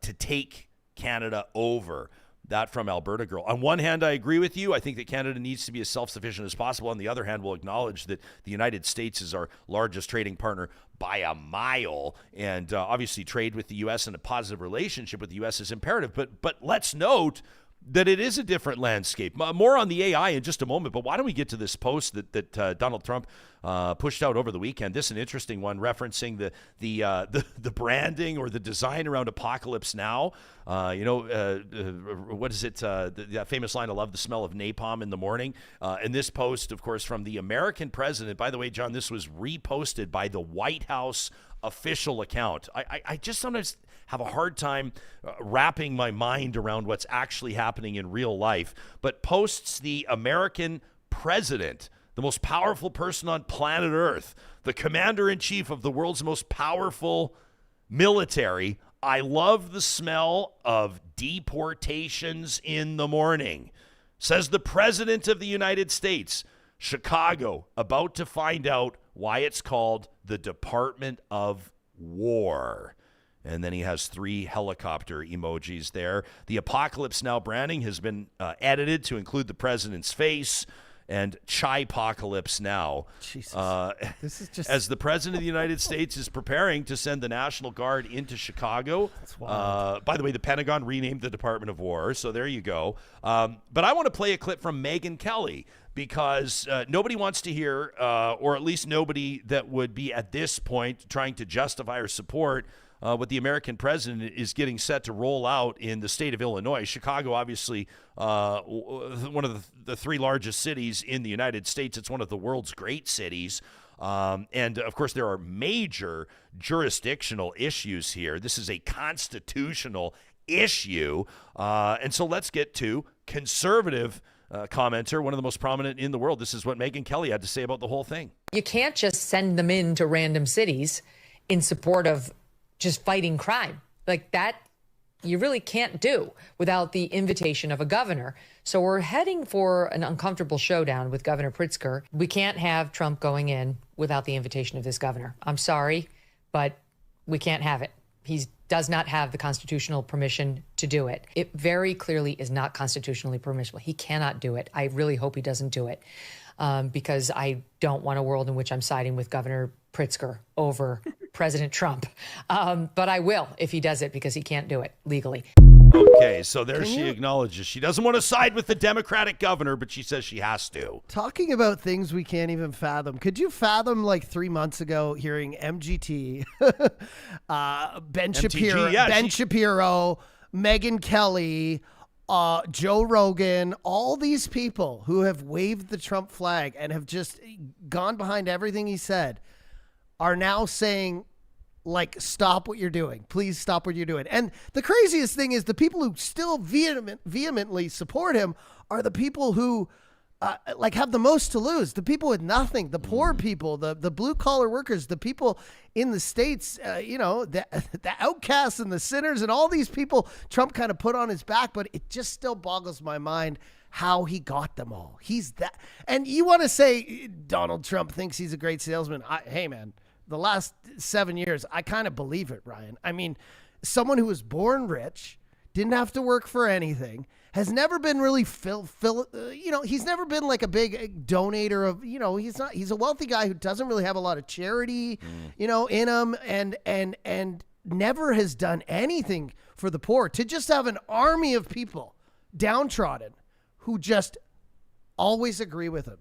to take Canada over. That from Alberta Girl. On one hand, I agree with you. I think that Canada needs to be as self-sufficient as possible. On the other hand, we'll acknowledge that the United States is our largest trading partner by a mile. And obviously trade with the U.S. and a positive relationship with the U.S. is imperative. But let's note that it is a different landscape. More on the AI in just a moment, but why don't we get to this post that Donald Trump pushed out over the weekend? This is an interesting one, referencing the branding or the design around Apocalypse Now. What is it? The famous line, "I love the smell of napalm in the morning." And this post, of course, from the American president. By the way, John, this was reposted by the White House official account. I just sometimes have a hard time wrapping my mind around what's actually happening in real life, but posts the American president, the most powerful person on planet Earth, the commander-in-chief of the world's most powerful military. "I love the smell of deportations in the morning," says the president of the United States. Chicago about to find out why it's called the Department of War. And then he has 3 helicopter emojis there. The Apocalypse Now branding has been edited to include the president's face and Chipocolypse Now. Jesus. This is just... As the president of the United States is preparing to send the National Guard into Chicago. That's wild. By the way, the Pentagon renamed the Department of War, so there you go. But I want to play a clip from Megyn Kelly, because nobody wants to hear, or at least nobody that would be at this point trying to justify or support what the American president is getting set to roll out in the state of Illinois. Chicago, obviously, one of the 3 largest cities in the United States. It's one of the world's great cities. And, of course, there are major jurisdictional issues here. This is a constitutional issue. And so let's get to conservative commenter, one of the most prominent in the world. This is what Megyn Kelly had to say about the whole thing. You can't just send them into random cities in support of just fighting crime. Like that, you really can't do without the invitation of a governor. So we're heading for an uncomfortable showdown with Governor Pritzker. We can't have Trump going in without the invitation of this governor. I'm sorry, but we can't have it. He does not have the constitutional permission to do it. It very clearly is not constitutionally permissible. He cannot do it. I really hope he doesn't do it, because I don't want a world in which I'm siding with Governor Pritzker over President Trump. But I will if he does it, because he can't do it legally. Okay, so there she acknowledges she doesn't want to side with the Democratic governor, but she says she has to. Talking about things we can't even fathom. Could you fathom, like 3 months ago, hearing MGT, Ben Shapiro, Megyn Kelly, Joe Rogan, all these people who have waved the Trump flag and have just gone behind everything he said are now saying, like, stop what you're doing. Please stop what you're doing. And the craziest thing is the people who still vehemently support him are the people who have the most to lose. The people with nothing, the poor people, the blue collar workers, the people in the States, the outcasts and the sinners and all these people Trump kind of put on his back. But it just still boggles my mind how he got them all. He's that. And you want to say Donald Trump thinks he's a great salesman. Hey, man. The last 7 years, I kind of believe it, Ryan. I mean, someone who was born rich, didn't have to work for anything, has never been really he's never been like a big donator of, he's a wealthy guy who doesn't really have a lot of charity, in him, and never has done anything for the poor. To just have an army of people downtrodden who just always agree with him.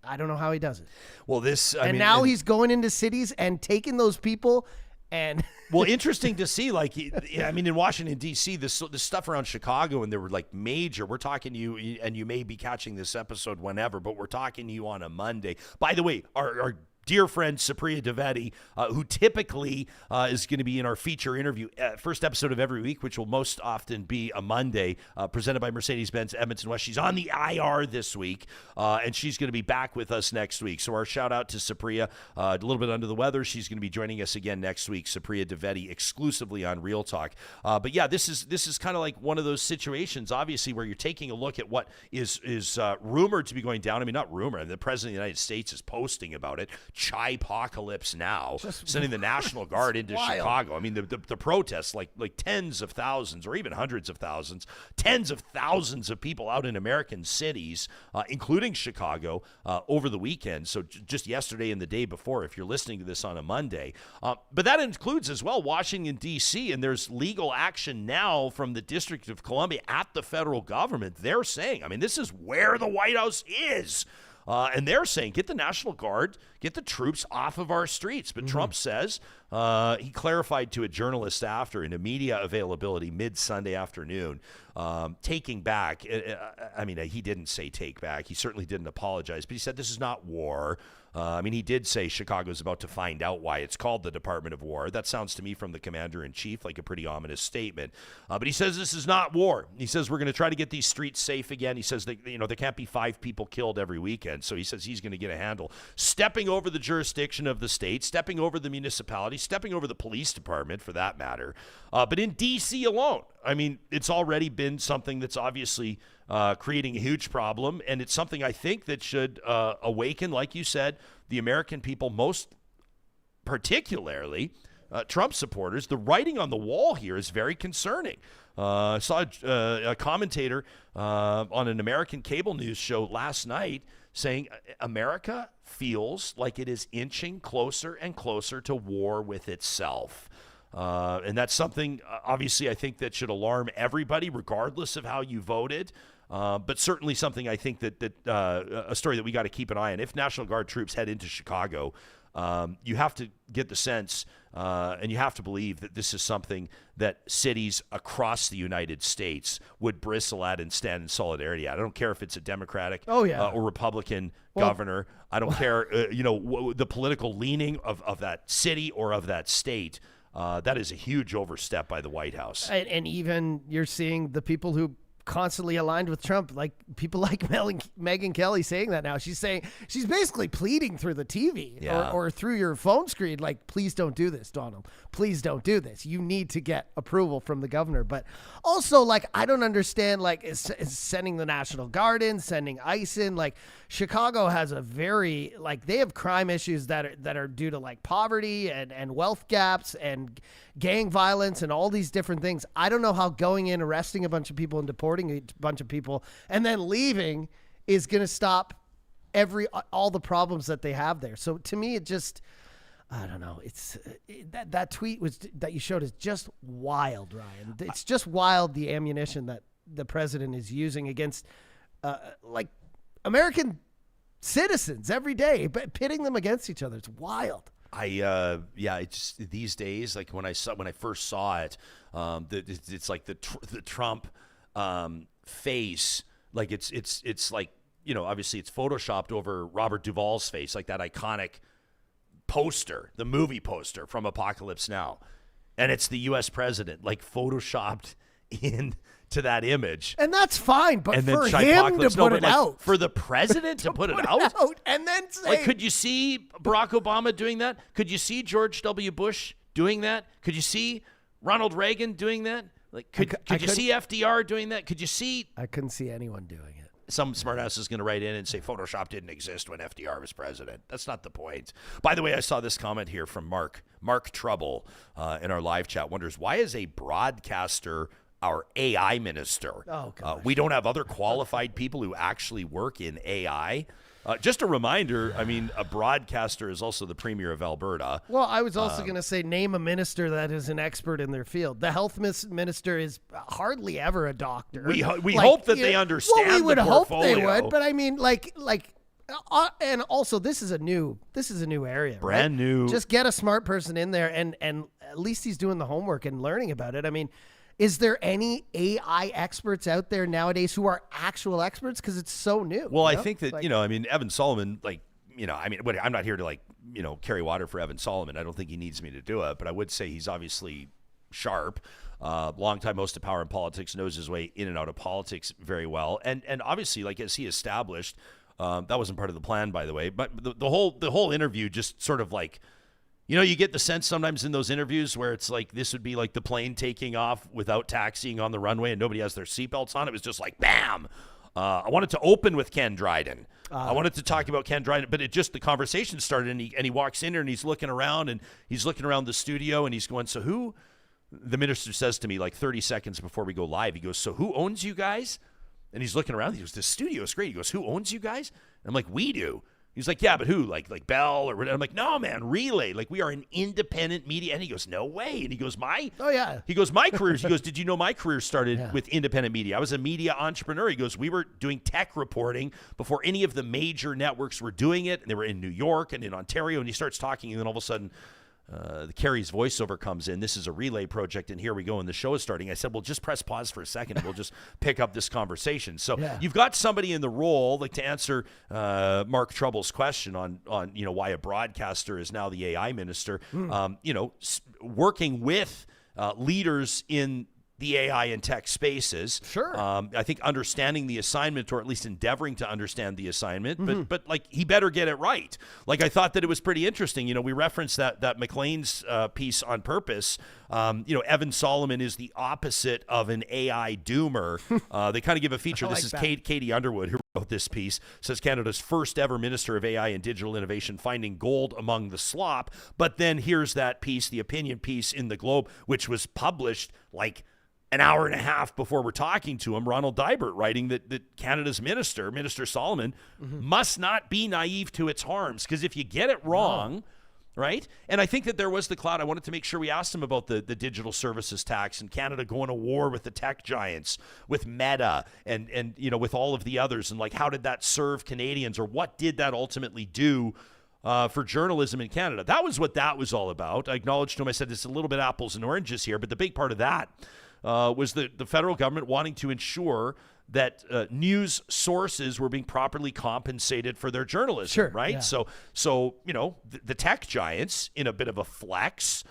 I don't know how he does it. Well, he's going into cities and taking those people and... Well, interesting to see, in Washington, D.C., this stuff around Chicago, and there were major, we're talking to you, and you may be catching this episode whenever, but we're talking to you on a Monday. By the way, our dear friend Supriya Dwivedi, who typically is going to be in our feature interview, first episode of every week, which will most often be a Monday, presented by Mercedes-Benz Edmonton West. She's on the IR this week, and she's going to be back with us next week. So our shout out to Supriya, a little bit under the weather. She's going to be joining us again next week. Supriya Dwivedi, exclusively on Real Talk. But yeah, this is kind of like one of those situations, obviously, where you're taking a look at what is rumored to be going down. I mean, not rumor. The President of the United States is posting about it. Chipocolypse Now, sending the National Guard into Chicago. I mean, the protests, like tens of thousands or even hundreds of thousands, tens of thousands of people out in American cities, including Chicago, over the weekend. So just yesterday and the day before, if you're listening to this on a Monday. But that includes as well Washington, D.C., and there's legal action now from the District of Columbia at the federal government. They're saying, I mean, this is where the White House is. And they're saying, get the National Guard, get the troops off of our streets. But Trump says, he clarified to a journalist after in a media availability mid-Sunday afternoon, taking back, I mean, he didn't say take back. He certainly didn't apologize, but he said this is not war. I mean, he did say Chicago's about to find out why it's called the Department of War. That sounds to me from the commander-in-chief like a pretty ominous statement. But he says this is not war. He says we're going to try to get these streets safe again. He says that, there can't be 5 people killed every weekend. So he says he's going to get a handle. Stepping over the jurisdiction of the state, stepping over the municipality, stepping over the police department for that matter. But in D.C. alone, I mean, it's already been something that's obviously creating a huge problem, and it's something I think that should awaken, like you said, the American people, most particularly Trump supporters. The writing on the wall here is very concerning. I saw a commentator on an American cable news show last night saying America feels like it is inching closer and closer to war with itself. And that's something, obviously, I think that should alarm everybody, regardless of how you voted. But certainly something I think that a story that we got to keep an eye on. If National Guard troops head into Chicago, you have to get the sense and you have to believe that this is something that cities across the United States would bristle at and stand in solidarity at. I don't care if it's a Democratic or Republican governor. I don't care, the political leaning of that city or of that state. That is a huge overstep by the White House. And even you're seeing the people who constantly aligned with Trump, like people like Megyn Kelly saying that now. She's basically pleading through the TV or through your phone screen, like, please don't do this, Donald. Please don't do this. You need to get approval from the governor. But also, like, I don't understand, like, is sending the National Guard in, sending ICE in. Like, Chicago has a very, like, they have crime issues that are due to, like, poverty and wealth gaps and gang violence and all these different things. I don't know how going in, arresting a bunch of people and deporting a bunch of people and then leaving is going to stop all the problems that they have there. So to me, it just, I don't know. It's that tweet that you showed is just wild, Ryan. It's just wild, the ammunition that the president is using against like American citizens every day, but pitting them against each other. It's wild. It's these days, like when I first saw it, it's like the Trump face, like it's like, obviously it's photoshopped over Robert Duvall's face, like that iconic poster, the movie poster from Apocalypse Now, and it's the U.S. president, like photoshopped in to that image. And that's fine, but for him to put it out. For the president to put it out? And then say... Like, could you see Barack Obama doing that? Could you see George W. Bush doing that? Could you see Ronald Reagan doing that? Like, could you see FDR doing that? Could you see... I couldn't see anyone doing it. Some smartass is going to write in and say Photoshop didn't exist when FDR was president. That's not the point. By the way, I saw this comment here from Mark Trouble in our live chat. Wonders, why is a broadcaster our AI minister? Oh, gosh. We don't have other qualified people who actually work in AI. Just a reminder, I mean, a broadcaster is also the premier of Alberta. Well, I was also going to say, name a minister that is an expert in their field. The health minister is hardly ever a doctor. We hope that they understand the portfolio. Well, we would hope they would, but I mean, and also this is a new area, brand right? new. Just get a smart person in there, and at least he's doing the homework and learning about it. I mean, is there any AI experts out there nowadays who are actual experts? Because it's so new. Well, I think that, I mean, Evan Solomon, I'm not here to carry water for Evan Solomon. I don't think he needs me to do it, but I would say he's obviously sharp. Longtime host of Power in Politics, knows his way in and out of politics very well. And obviously, like, as he established, that wasn't part of the plan, by the way, but the whole interview just sort of like, you get the sense sometimes in those interviews where it's like this would be like the plane taking off without taxiing on the runway and nobody has their seatbelts on. It was just like, bam. I wanted to open with Ken Dryden. I wanted to talk about Ken Dryden, but the conversation started, and he walks in here and he's looking around the studio, and he's going, so who? The minister says to me like 30 seconds before we go live, he goes, so who owns you guys? And he's looking around. He goes, the studio is great. He goes, who owns you guys? And I'm like, we do. He's like, yeah, but who? Like Bell or whatever. I'm like, no, man, Relay. Like, we are an independent media. And he goes, no way. And he goes, Oh, yeah. He goes, my career. He goes, did you know my career started with independent media? I was a media entrepreneur. He goes, we were doing tech reporting before any of the major networks were doing it. And they were in New York and in Ontario. And he starts talking, and then all of a sudden, the Carrie's voiceover comes in. This is a Relay project, and here we go, and the show is starting. I said, well, just press pause for a second, and we'll just pick up this conversation. So you've got somebody in the role, like, to answer Mark Trouble's question on why a broadcaster is now the AI minister, working with leaders in the AI and tech spaces. Sure. I think understanding the assignment, or at least endeavoring to understand the assignment, but like, he better get it right. Like, I thought that it was pretty interesting. We referenced that McLean's piece on purpose. Evan Solomon is the opposite of an AI doomer. They kind of give a feature. This is Katie Underwood, who wrote this piece, says Canada's first ever minister of AI and digital innovation finding gold among the slop. But then here's that piece, the opinion piece in the Globe, which was published like an hour and a half before we're talking to him, Ronald Dybert writing that Canada's Minister Solomon, must not be naive to its harms. Because if you get it wrong, right? And I think that there was the cloud. I wanted to make sure we asked him about the digital services tax and Canada going to war with the tech giants, with Meta and with all of the others. And like, how did that serve Canadians, or what did that ultimately do for journalism in Canada? That was what that was all about. I acknowledged to him, I said, it's a little bit apples and oranges here, but the big part of that was the federal government wanting to ensure that news sources were being properly compensated for their journalism, sure, right? Yeah. So the tech giants, in a bit of a flex,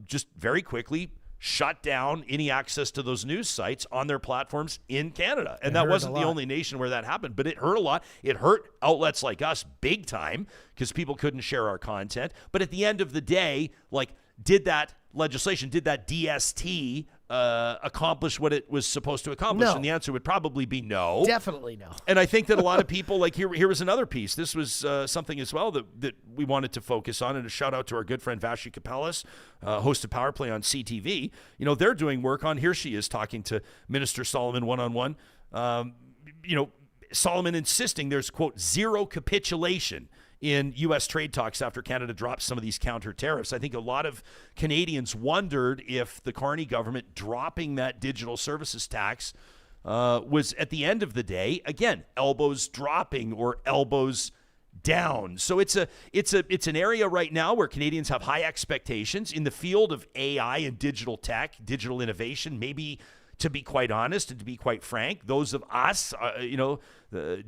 just very quickly shut down any access to those news sites on their platforms in Canada. And that wasn't the only nation where that happened, but it hurt a lot. It hurt outlets like us big time because people couldn't share our content. But at the end of the day, like, did that legislation, did that DST accomplish what it was supposed to accomplish? No. And the answer would probably be no. Definitely no. And I think that a lot of people, like, here was another piece. This was something as well that we wanted to focus on, and a shout out to our good friend Vashi Kapelas, host of Power Play on CTV. They're doing work on, here she is talking to Minister Solomon one-on-one. Solomon insisting there's, quote, zero capitulation in U.S. trade talks after Canada drops some of these counter tariffs. I think a lot of Canadians wondered if the Carney government dropping that digital services tax was, at the end of the day, again, elbows dropping or elbows down. So it's an area right now where Canadians have high expectations in the field of AI and digital tech, digital innovation. Maybe, to be quite honest and to be quite frank, those of us,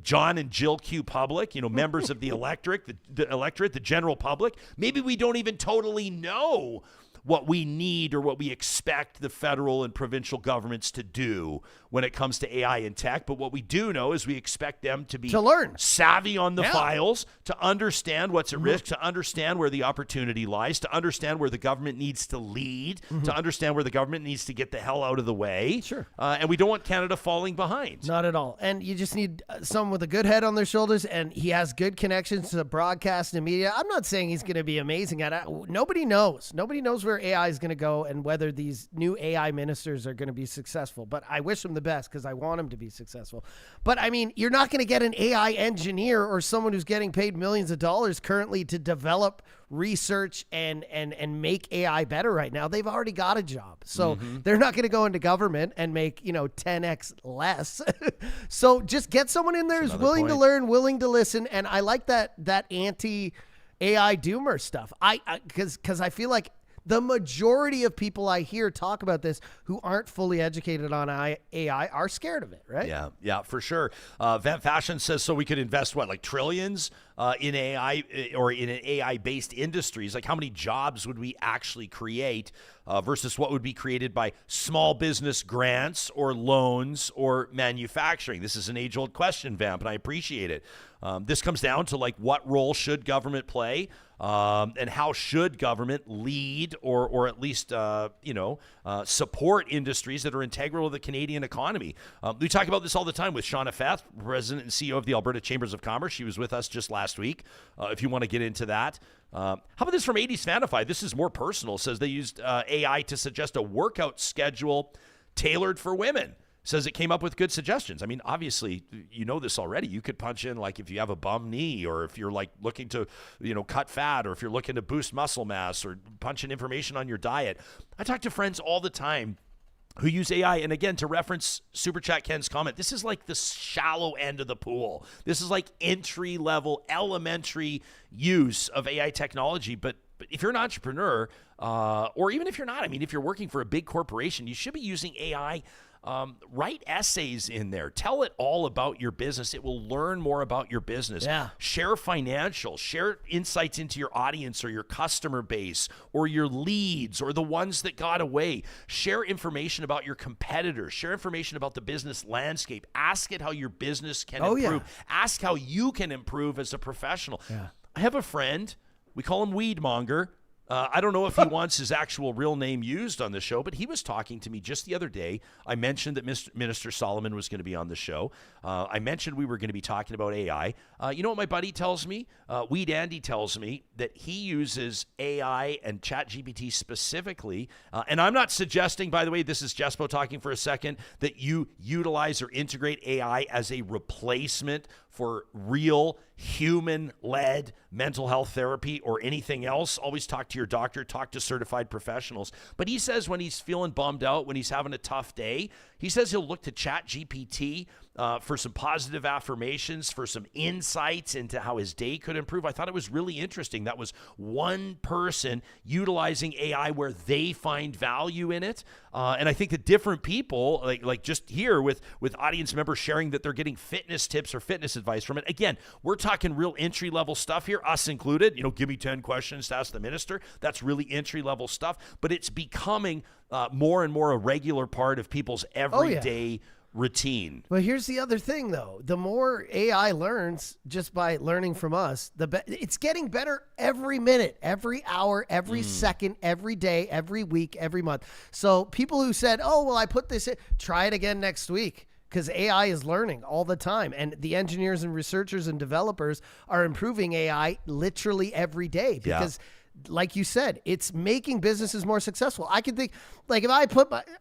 John and Jill Q public, members of the electorate, the general public, maybe we don't even totally know what we need or what we expect the federal and provincial governments to do when it comes to AI and tech. But what we do know is we expect them to learn, savvy on the files, to understand what's at risk, to understand where the opportunity lies, to understand where the government needs to lead, to understand where the government needs to get the hell out of the way. Sure. And we don't want Canada falling behind. Not at all. And you just need someone with a good head on their shoulders, and he has good connections to broadcast and media. I'm not saying he's going to be amazing at it. Nobody knows. Nobody knows where AI is going to go and whether these new AI ministers are going to be successful. But I wish him the best because I want him to be successful. But I mean, you're not going to get an AI engineer or someone who's getting paid millions of dollars currently to develop research and make AI better right now. They've already got a job. So they're not going to go into government and make, 10x less. So just get someone in there who's willing to learn, willing to listen. And I like that anti-AI doomer stuff. Because I feel like The majority of people I hear talk about this who aren't fully educated on AI are scared of it, right? Yeah, for sure. Vent Fashion says, so we could invest, like trillions in AI or in an AI-based industries? Like how many jobs would we actually create versus what would be created by small business grants or loans or manufacturing? This is an age-old question, Vamp, and I appreciate it. This comes down to like what role should government play and how should government lead or at least, support industries that are integral to the Canadian economy. We talk about this all the time with Shauna Feth, President and CEO of the Alberta Chambers of Commerce. She was with us just last week, if you want to get into that. How about this from 80s Fanify? This is more personal. It says they used AI to suggest a workout schedule tailored for women. Says it came up with good suggestions. I mean, obviously, you know this already. You could punch in like if you have a bum knee or if you're like looking to, cut fat or if you're looking to boost muscle mass or punch in information on your diet. I talk to friends all the time who use AI. And again, to reference Super Chat Ken's comment, this is like the shallow end of the pool. This is like entry-level, elementary use of AI technology. But if you're an entrepreneur, or even if you're not, I mean, if you're working for a big corporation, you should be using AI. Write essays in there. Tell it all about your business. It will learn more about your business. Yeah. Share financials. Share insights into your audience or your customer base or your leads or the ones that got away. Share information about your competitors. Share information about the business landscape. Ask it how your business can improve. Yeah. Ask how you can improve as a professional. Yeah. I have a friend. We call him Weedmonger. I don't know if he wants his actual real name used on the show, but he was talking to me just the other day. I mentioned that Minister Solomon was going to be on the show. I mentioned we were going to be talking about AI. You know what my buddy tells me? Weed Andy tells me that he uses AI and ChatGPT specifically. And I'm not suggesting, by the way, this is Jespo talking for a second, that you utilize or integrate AI as a replacement for real human-led mental health therapy or anything else. Always talk to your doctor, talk to certified professionals. But he says when he's feeling bummed out, when he's having a tough day, he says he'll look to ChatGPT for some positive affirmations, for some insights into how his day could improve. I thought it was really interesting. That was one person utilizing AI where they find value in it. And I think that different people, like just here with audience members sharing that they're getting fitness tips or fitness advice from it. Again, we're talking real entry-level stuff here, us included. Give me 10 questions to ask the minister. That's really entry-level stuff. But it's becoming more and more a regular part of people's everyday routine. Well, here's the other thing, though. The more AI learns just by learning from us, it's getting better every minute, every hour, every second, every day, every week, every month. So people who said, oh, well, I put this in, try it again next week. Because AI is learning all the time. And the engineers and researchers and developers are improving AI literally every day. Because like you said, it's making businesses more successful. I can think, like if I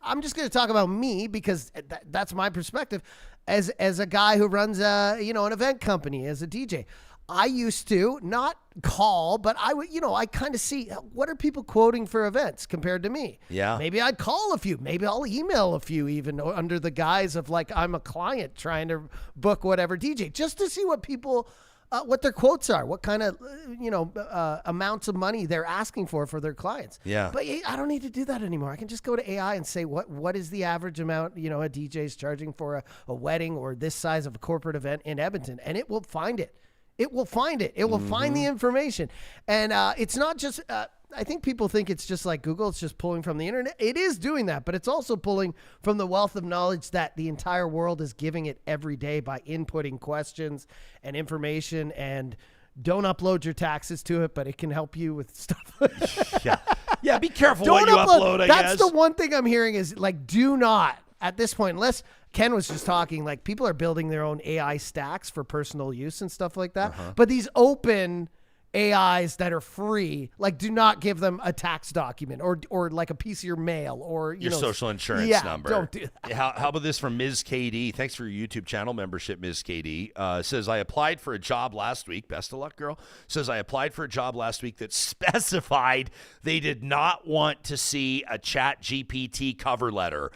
I'm just going to talk about me because that's my perspective as a guy who runs an event company, as a DJ. I used to not call, but I would, I kind of see what are people quoting for events compared to me. Yeah. Maybe I'd call a few. Maybe I'll email a few even under the guise of like I'm a client trying to book whatever DJ just to see what people, what their quotes are, what kind of, amounts of money they're asking for their clients. Yeah. But I don't need to do that anymore. I can just go to AI and say, what is the average amount, a DJ's charging for a wedding or this size of a corporate event in Edmonton, and it will find it. It will find it. It will find the information. And it's not just, I think people think it's just like Google. It's just pulling from the internet. It is doing that, but it's also pulling from the wealth of knowledge that the entire world is giving it every day by inputting questions and information. And don't upload your taxes to it, but it can help you with stuff. Yeah, be careful what you upload, I guess. That's the one thing I'm hearing is like, do not, at this point, unless Ken was just talking, like people are building their own AI stacks for personal use and stuff like that. But these open AIs that are free, like do not give them a tax document or like a piece of your mail or your social insurance number. Don't do that. How about this from Ms. KD? Thanks for your YouTube channel membership, Ms. KD. Says, I applied for a job last week. Best of luck, girl. Says, I applied for a job last week that specified they did not want to see a ChatGPT cover letter.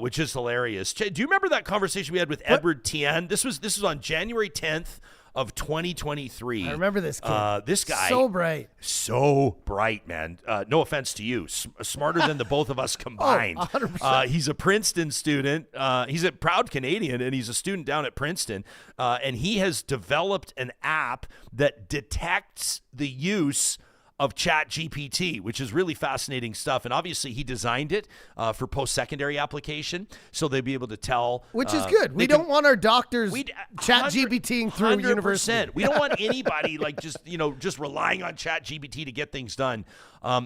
Which is hilarious. Do you remember that conversation we had with Edward Tien? This was on January 10th of 2023. I remember this kid. This guy. So bright. So bright, man. No offense to you. Smarter than the both of us combined. 100%. He's a Princeton student. He's a proud Canadian, and he's a student down at Princeton. And he has developed an app that detects the use of ChatGPT, which is really fascinating stuff. And obviously he designed it for post-secondary application, so they'll be able to tell. Which is good. We don't want our doctors ChatGPTing through 100%. university. We don't want anybody like just relying on ChatGPT to get things done.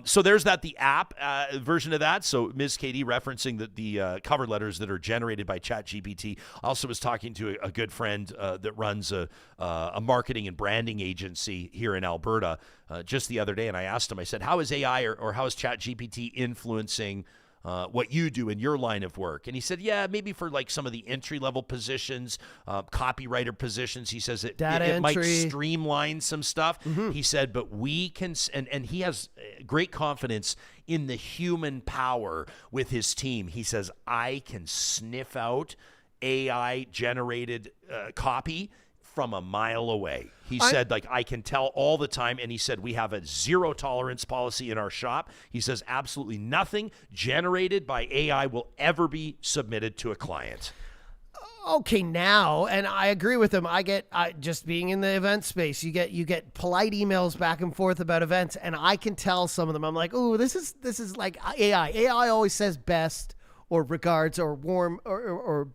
So there's the app version of that. So Ms. Katie referencing the cover letters that are generated by ChatGPT. I also was talking to a good friend that runs a marketing and branding agency here in Alberta just the other day, and I asked him, I said, how is AI or how is ChatGPT influencing what you do in your line of work? And he said, yeah, maybe for like some of the entry-level positions, copywriter positions. He says it might streamline some stuff. He said, but we can, and he has great confidence in the human power with his team. He says, I can sniff out AI-generated copy from a mile away. He said, like, I can tell all the time. And he said, we have a zero tolerance policy in our shop. He says, absolutely nothing generated by AI will ever be submitted to a client. Okay, now, and I agree with him. I just being in the event space, you get polite emails back and forth about events, and I can tell some of them. I'm like, oh, this is like AI. AI always says best, or regards, or warm, or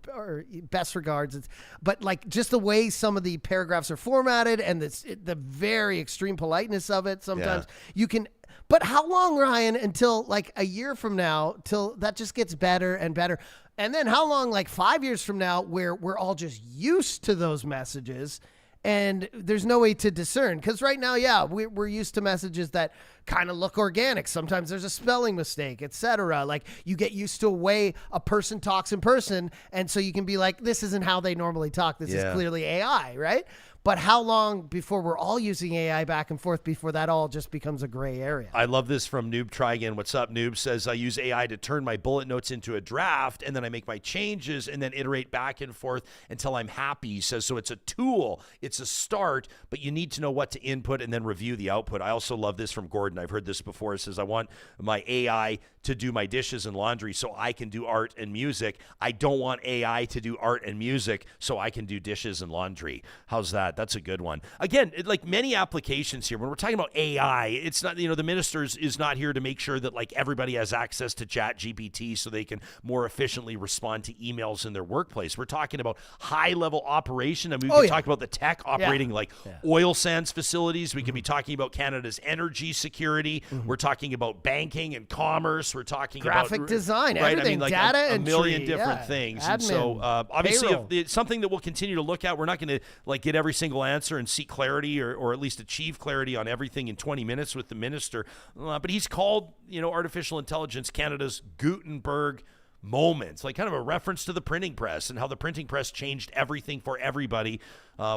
best regards. But like just the way some of the paragraphs are formatted and the very extreme politeness of it, sometimes you can. But how long, Ryan, until like a year from now, till that just gets better and better? And then how long, like 5 years from now, where we're all just used to those messages and there's no way to discern? Because right now, we're used to messages that kind of look organic. Sometimes there's a spelling mistake, etc. Like you get used to a way a person talks in person, and so you can be like, this isn't how they normally talk. This is clearly AI, right? But how long before we're all using AI back and forth before that all just becomes a gray area? I love this from Noob. Try again. What's up, Noob? Says, I use AI to turn my bullet notes into a draft, and then I make my changes and then iterate back and forth until I'm happy. He says, so it's a tool. It's a start, but you need to know what to input and then review the output. I also love this from Gordon. I've heard this before. It says, I want my AI to do my dishes and laundry so I can do art and music. I don't want AI to do art and music so I can do dishes and laundry. How's that? That's a good one. Again, like many applications here, when we're talking about AI, it's not, the minister is not here to make sure that like everybody has access to ChatGPT so they can more efficiently respond to emails in their workplace. We're talking about high level operation. I mean, we can talk about the tech operating like oil sands facilities. We can be talking about Canada's energy security. We're talking about banking and commerce. We're talking graphic about design, right? everything, I mean, like data a entry, million different things. Admin, and so obviously payroll. if it's something that we'll continue to look at. We're not going to like get every single answer and seek clarity or at least achieve clarity on everything in 20 minutes with the minister. But he's called, artificial intelligence Canada's Gutenberg moments, like kind of a reference to the printing press and how the printing press changed everything for everybody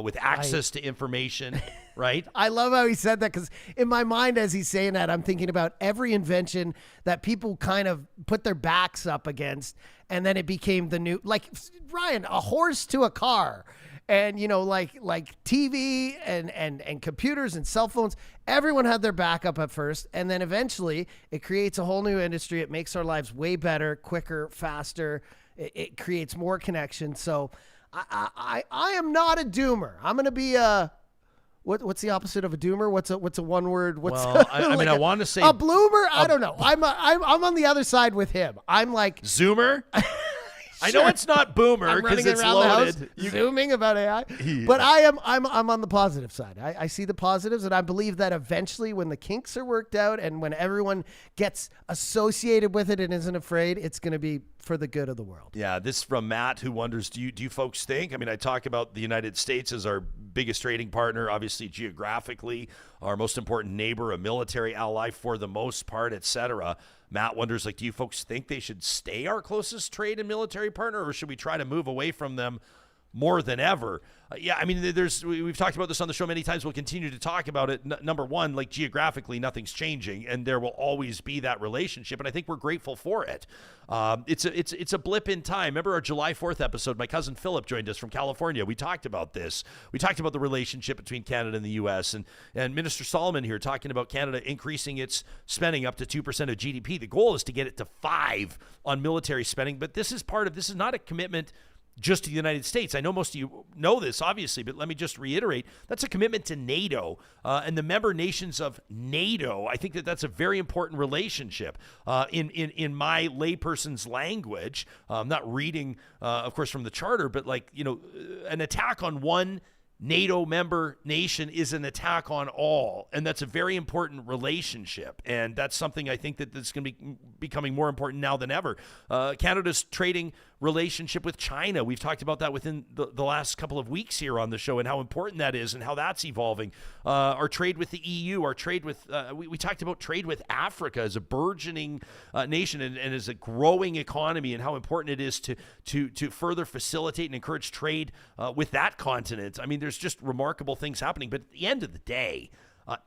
with access to information, right? I love how he said that, because in my mind as he's saying that, I'm thinking about every invention that people kind of put their backs up against, and then it became the new, like, Ryan, a horse to a car. And, like TV and computers and cell phones, everyone had their backup at first. And then eventually it creates a whole new industry. It makes our lives way better, quicker, faster. It creates more connection. So I am not a doomer. I'm going to be what's the opposite of a doomer? What's a one word? I want to say a bloomer. I don't know. I'm on the other side with him. I'm like Zoomer. I know it's not boomer because it's loaded. Zooming about AI, but I'm on the positive side. I see the positives, and I believe that eventually, when the kinks are worked out and when everyone gets associated with it and isn't afraid, it's going to be for the good of the world. Yeah, this from Matt, who wonders, do you folks think? I mean, I talk about the United States as our biggest trading partner, obviously geographically, our most important neighbor, a military ally for the most part, etc. Matt wonders, like, do you folks think they should stay our closest trade and military partner, or should we try to move away from them more than ever. Yeah, I mean, we've talked about this on the show many times. We'll continue to talk about it. Number one, like geographically, nothing's changing, and there will always be that relationship, and I think we're grateful for it. It's a blip in time. Remember our July 4th episode? My cousin Philip joined us from California. We talked about this. We talked about the relationship between Canada and the U.S., and Minister Solomon here talking about Canada increasing its spending up to 2% of GDP. The goal is to get it to 5% on military spending, but this is not a commitment just to the United States. I know most of you know this, obviously, but let me just reiterate, that's a commitment to NATO and the member nations of NATO. I think that's a very important relationship. In my layperson's language, I'm not reading, of course, from the charter, but an attack on one NATO member nation is an attack on all, and that's a very important relationship, and that's something I think that's going to be becoming more important now than ever. Canada's trading relationship with China, we've talked about that within the last couple of weeks here on the show and how important that is and how that's evolving. Our trade with the EU, our trade with, we talked about trade with Africa as a burgeoning nation and as a growing economy and how important it is to further facilitate and encourage trade with that continent. I mean, there's just remarkable things happening, but at the end of the day,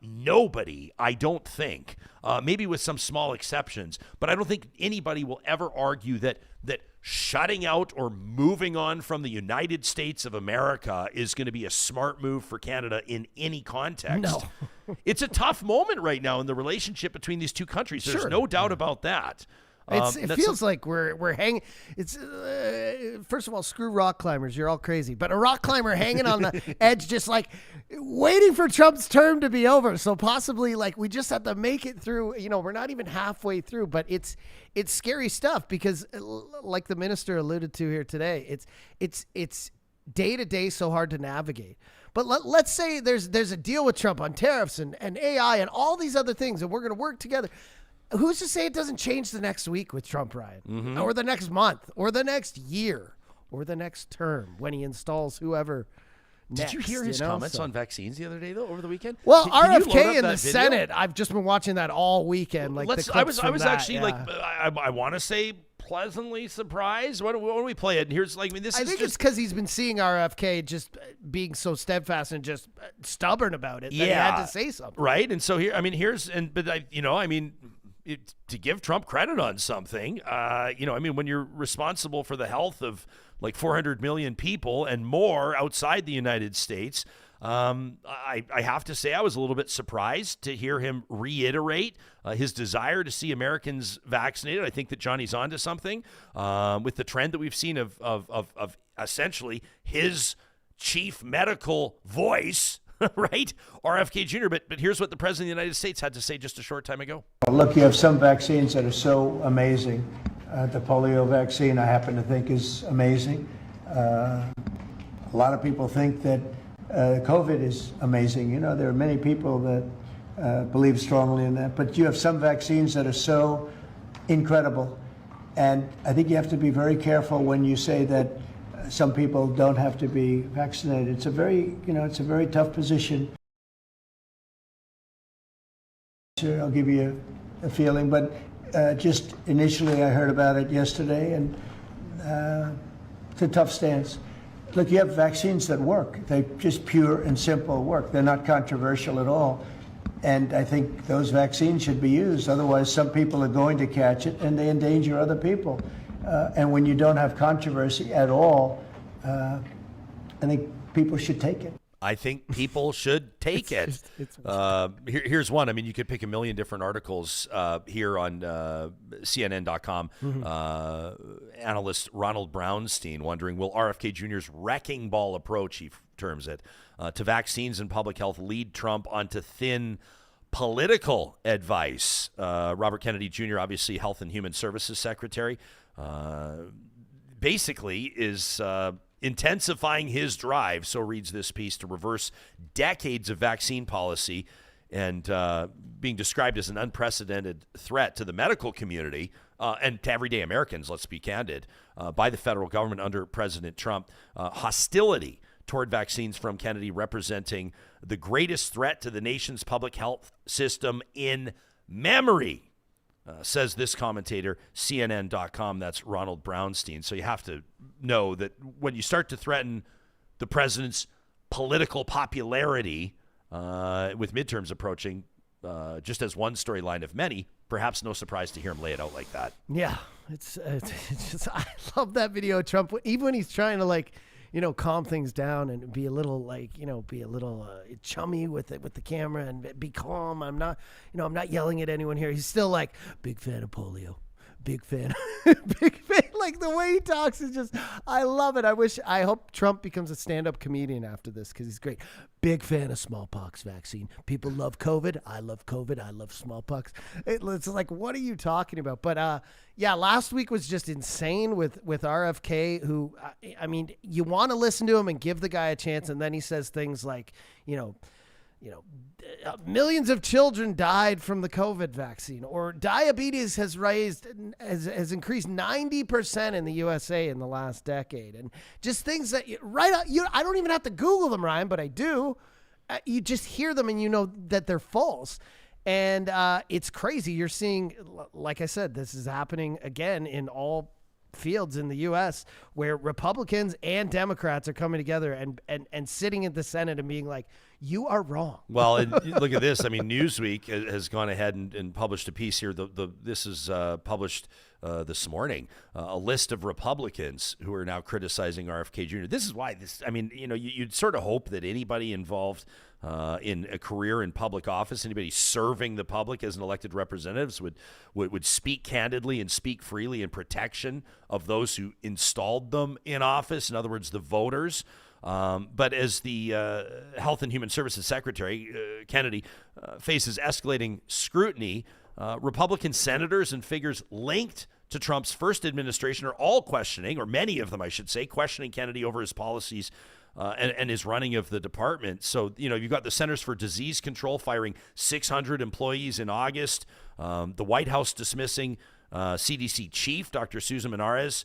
nobody, I don't think, maybe with some small exceptions, but I don't think anybody will ever argue that shutting out or moving on from the United States of America is going to be a smart move for Canada in any context. No. It's a tough moment right now in the relationship between these two countries. There's no doubt about that. It feels like we're hanging. It's first of all, screw rock climbers. You're all crazy. But a rock climber hanging on the edge, just like waiting for Trump's term to be over. So possibly, we just have to make it through. We're not even halfway through. But it's scary stuff because, like the minister alluded to here today, it's day to day so hard to navigate. But let's say there's a deal with Trump on tariffs and AI and all these other things, and we're going to work together. Who's to say it doesn't change the next week with Trump, Ryan? Mm-hmm. Or the next month, or the next year, or the next term when he installs whoever next. Did you hear his comments on vaccines the other day, though, over the weekend? Well, RFK in the Senate, I've just been watching that all weekend. I was actually I want to say pleasantly surprised. Why don't we play it? And here's I think it's because he's been seeing RFK just being so steadfast and just stubborn about it that he had to say something. Right. And so here, to give Trump credit on something, when you're responsible for the health of 400 million people and more outside the United States, I have to say I was a little bit surprised to hear him reiterate his desire to see Americans vaccinated. I think that Johnny's onto something with the trend that we've seen of essentially his chief medical voice, right? RFK Jr. But here's what the President of the United States had to say just a short time ago. Look, you have some vaccines that are so amazing. The polio vaccine, I happen to think, is amazing. A lot of people think that COVID is amazing. There are many people that believe strongly in that. But you have some vaccines that are so incredible. And I think you have to be very careful when you say that some people don't have to be vaccinated. It's a very tough position. I'll give you a feeling, but just initially I heard about it yesterday, and it's a tough stance. Look, you have vaccines that work. They just pure and simple work. They're not controversial at all. And I think those vaccines should be used. Otherwise, some people are going to catch it and they endanger other people. And when you don't have controversy at all, I think people should take it. I think people should take it. Here's one. I mean, you could pick a million different articles here on CNN.com. Analyst Ronald Brownstein wondering, will RFK Jr.'s wrecking ball approach, he terms it, to vaccines and public health lead Trump onto thin political advice? Robert Kennedy Jr., obviously Health and Human Services Secretary, basically is intensifying his drive, so reads this piece, to reverse decades of vaccine policy and being described as an unprecedented threat to the medical community and to everyday Americans, let's be candid, by the federal government under President Trump. Hostility toward vaccines from Kennedy representing the greatest threat to the nation's public health system in memory. says this commentator, CNN.com. That's Ronald Brownstein. So you have to know that when you start to threaten the president's political popularity with midterms approaching, just as one storyline of many, perhaps no surprise to hear him lay it out like that. Yeah, it's just, I love that video of Trump, even when he's trying to calm things down and be a little chummy with the camera and be calm. I'm not yelling at anyone here. He's still like, big fan of polio. Big fan. Big fan. Like the way he talks is just, I love it. I hope Trump becomes a stand-up comedian after this because he's great. Big fan of smallpox vaccine. People love COVID. I love COVID. I love smallpox. It's like, what are you talking about? But yeah, last week was just insane with RFK, who, I mean, you want to listen to him and give the guy a chance, and then he says things like, millions of children died from the COVID vaccine, or diabetes has increased 90% in the USA in the last decade, and just things that I don't even have to Google them, Ryan, but I do. You just hear them and you know that they're false, and it's crazy. You're seeing, like I said, this is happening again in all fields in the U.S. where Republicans and Democrats are coming together and sitting in the Senate and being like, you are wrong. Well, and look at this. I mean, Newsweek has gone ahead and published a piece here. This is published this morning, a list of Republicans who are now criticizing RFK Jr. This is why you'd sort of hope that anybody involved in a career in public office, anybody serving the public as an elected representatives would speak candidly and speak freely in protection of those who installed them in office. In other words, the voters. But as the Health and Human Services Secretary, Kennedy, faces escalating scrutiny, Republican senators and figures linked to Trump's first administration are all questioning, or many of them, I should say, questioning Kennedy over his policies and his running of the department. So, you've got the Centers for Disease Control firing 600 employees in August, the White House dismissing CDC chief, Dr. Susan Menares,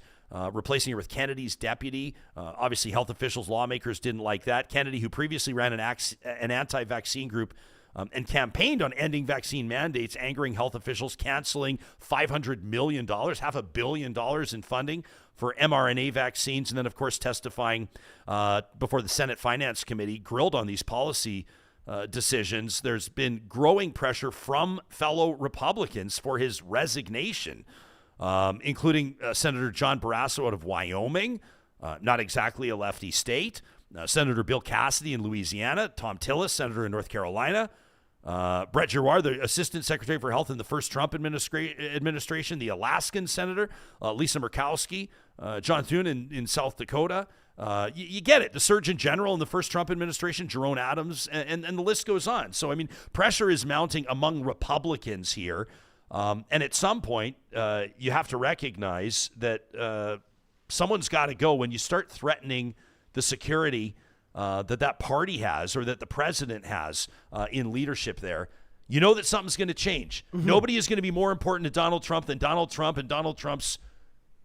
replacing her with Kennedy's deputy. Obviously, health officials, lawmakers didn't like that. Kennedy, who previously ran an anti-vaccine group and campaigned on ending vaccine mandates, angering health officials, canceling $500 million, $500 million in funding for mRNA vaccines, and then, of course, testifying before the Senate Finance Committee, grilled on these policy decisions. There's been growing pressure from fellow Republicans for his resignation, including Senator John Barrasso out of Wyoming, not exactly a lefty state, Senator Bill Cassidy in Louisiana, Tom Tillis, Senator in North Carolina, Brett Giroir, the Assistant Secretary for Health in the first Trump administration, the Alaskan Senator, Lisa Murkowski, John Thune in South Dakota. You get it. The Surgeon General in the first Trump administration, Jerome Adams, and the list goes on. So, I mean, pressure is mounting among Republicans here. And at some point, you have to recognize that someone's got to go when you start threatening the security that party has, or that the president has in leadership there. You know that something's going to change. Mm-hmm. Nobody is going to be more important to Donald Trump than Donald Trump and Donald Trump's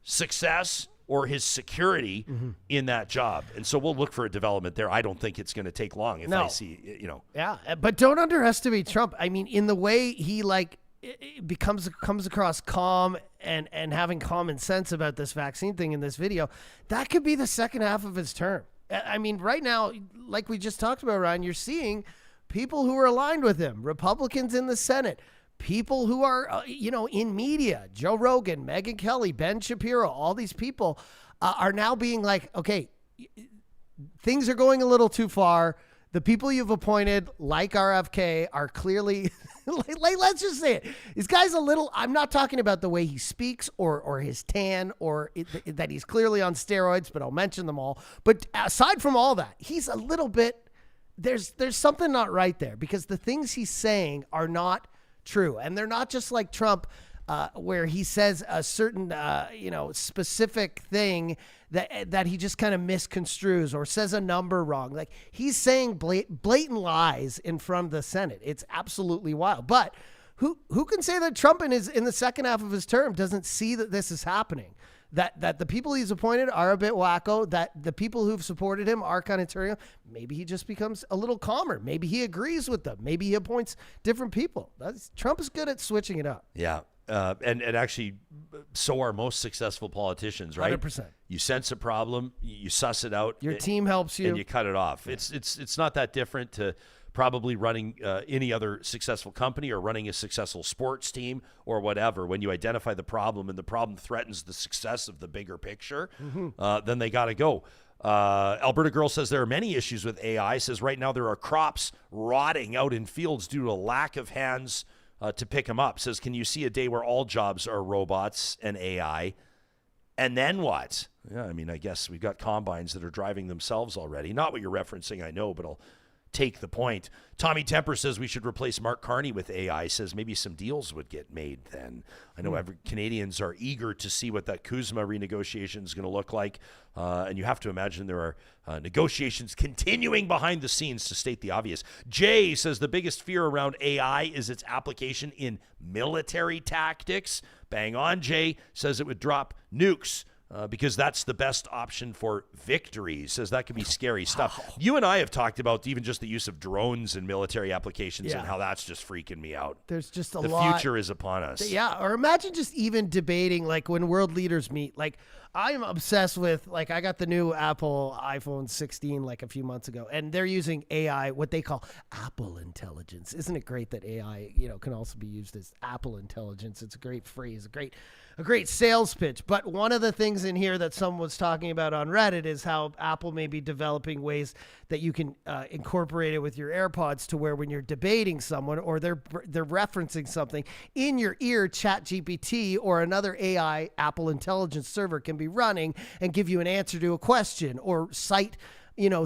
success or his security in that job. And so we'll look for a development there. I don't think it's going to take long if I see, Yeah, but don't underestimate Trump. I mean, in the way he comes across calm and having common sense about this vaccine thing in this video, that could be the second half of his term. I mean, right now, like we just talked about, Ryan, you're seeing people who are aligned with him, Republicans in the Senate, people who are, in media, Joe Rogan, Megyn Kelly, Ben Shapiro, all these people are now being like, okay, things are going a little too far. The people you've appointed, like RFK, are clearly, let's just say it. This guy's a little, I'm not talking about the way he speaks or his tan or that he's clearly on steroids, but I'll mention them all. But aside from all that, he's a little bit, there's something not right there, because the things he's saying are not true. And they're not just like Trump, where he says a certain, specific thing that he just kind of misconstrues or says a number wrong. Like, he's saying blatant lies in front of the Senate. It's absolutely wild. But who can say that Trump in the second half of his term doesn't see that this is happening? That the people he's appointed are a bit wacko, that the people who've supported him are kind of turning him. Maybe he just becomes a little calmer. Maybe he agrees with them. Maybe he appoints different people. Trump is good at switching it up. Yeah. And actually, so are most successful politicians, right? 100%. You sense a problem, you suss it out. Your team helps you. And you cut it off. It's not that different to probably running any other successful company or running a successful sports team or whatever. When you identify the problem and the problem threatens the success of the bigger picture, then they got to go. Alberta Girl says there are many issues with AI. Says right now there are crops rotting out in fields due to a lack of hands to pick them up. Says, can you see a day where all jobs are robots and AI? And then what? Yeah, I mean, I guess we've got combines that are driving themselves already. Not what you're referencing, I know, but I'll take the point. Tommy Temper says we should replace Mark Carney with AI. Says maybe some deals would get made then. I know Canadians are eager to see what that Kuzma renegotiation is going to look like. And you have to imagine there are negotiations continuing behind the scenes, to state the obvious. Jay says the biggest fear around AI is its application in military tactics. Bang on, Jay. Says it would drop nukes. Because that's the best option for victory. He says that can be scary stuff. You and I have talked about even just the use of drones in military applications and how that's just freaking me out. There's just the future is upon us. Yeah, or imagine just even debating, like when world leaders meet. Like I'm obsessed with, like I got the new Apple iPhone 16 like a few months ago, and they're using AI, what they call Apple intelligence. Isn't it great that AI, can also be used as Apple intelligence? It's a great phrase, a great sales pitch. But one of the things in here that someone was talking about on Reddit is how Apple may be developing ways that you can incorporate it with your AirPods to where when you're debating someone or they're referencing something in your ear, ChatGPT or another AI Apple intelligence server can be running and give you an answer to a question or cite,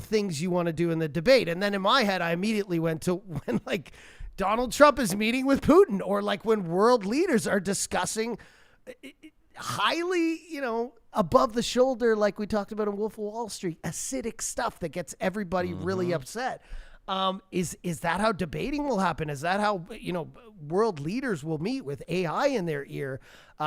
things you want to do in the debate. And then in my head, I immediately went to when like Donald Trump is meeting with Putin, or like when world leaders are discussing highly, above the shoulder, like we talked about in Wolf of Wall Street, acidic stuff that gets everybody really upset. Is that how debating will happen? Is that how, world leaders will meet with AI in their ear?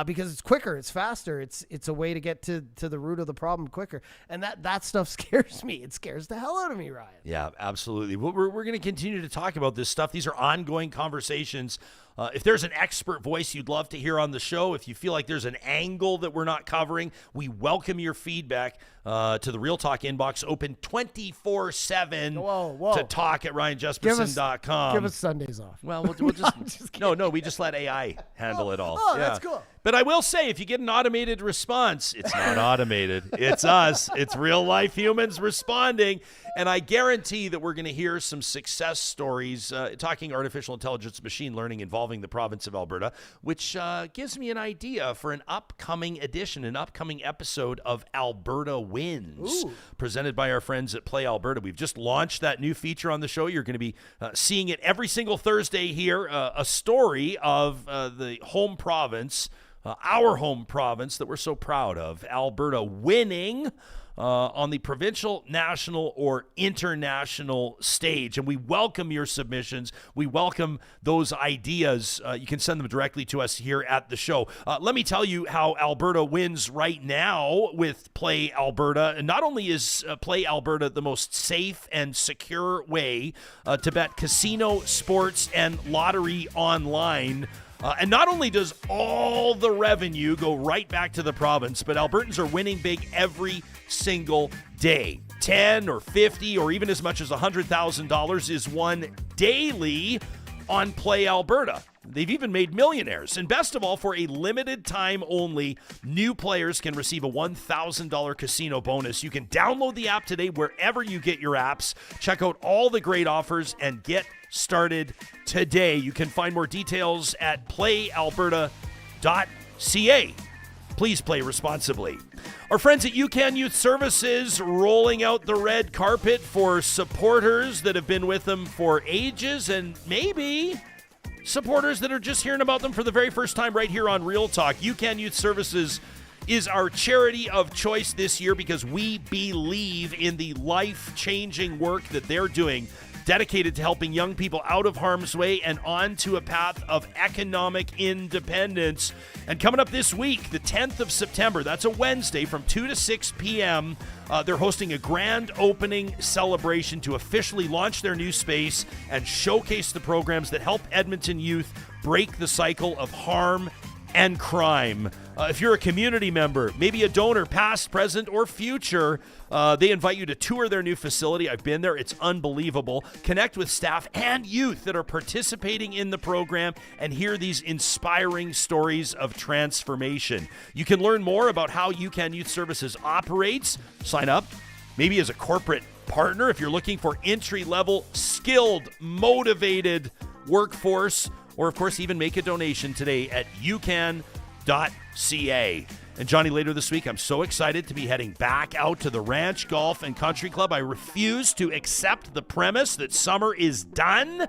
Because it's quicker, it's faster, it's a way to get to the root of the problem quicker. And that stuff scares me. It scares the hell out of me, Ryan. Yeah, absolutely. We're going to continue to talk about this stuff. These are ongoing conversations. If there's an expert voice you'd love to hear on the show, if you feel like there's an angle that we're not covering, we welcome your feedback to the Real Talk inbox, open 24/7 to talk at RyanJesperson.com. Give us Sundays off. Well, we'll just no, we just let AI handle it all. Oh, that's cool. But I will say, if you get an automated response, it's not automated. It's us. It's real life humans responding. And I guarantee that we're going to hear some success stories talking artificial intelligence, machine learning involving the province of Alberta, which gives me an idea for an upcoming edition, an upcoming episode of Alberta Wins, presented by our friends at Play Alberta. We've just launched that new feature on the show. You're going to be seeing it every single Thursday here, a story of the home province, our home province that we're so proud of, Alberta, winning on the provincial, national, or international stage. And we welcome your submissions. We welcome those ideas. You can send them directly to us here at the show. Let me tell you how Alberta wins right now with Play Alberta. And not only is Play Alberta the most safe and secure way to bet casino, sports, and lottery online, and not only does all the revenue go right back to the province, but Albertans are winning big every single day. 10 or 50 or even as much as $100,000 is won daily on Play Alberta. They've even made millionaires. And best of all, for a limited time only, new players can receive a $1,000 casino bonus. You can download the app today wherever you get your apps. Check out all the great offers and get started today. You can find more details at playalberta.ca. Please play responsibly. Our friends at UCAN Youth Services rolling out the red carpet for supporters that have been with them for ages, and maybe supporters that are just hearing about them for the very first time right here on Real Talk. UCAN Youth Services is our charity of choice this year because we believe in the life-changing work that they're doing, dedicated to helping young people out of harm's way and onto a path of economic independence. And coming up this week, the 10th of September, that's a Wednesday from 2 to 6 p.m., they're hosting a grand opening celebration to officially launch their new space and showcase the programs that help Edmonton youth break the cycle of harm and crime. If you're a community member, maybe a donor, past, present, or future, they invite you to tour their new facility. I've been there. It's unbelievable. Connect with staff and youth that are participating in the program and hear these inspiring stories of transformation. You can learn more about how UCAN Youth Services operates. Sign up, maybe as a corporate partner if you're looking for entry-level, skilled, motivated workforce, or of course even make a donation today at ucan.ca. And Johnny, later this week, I'm so excited to be heading back out to the Ranch Golf and Country Club. I refuse to accept the premise that summer is done,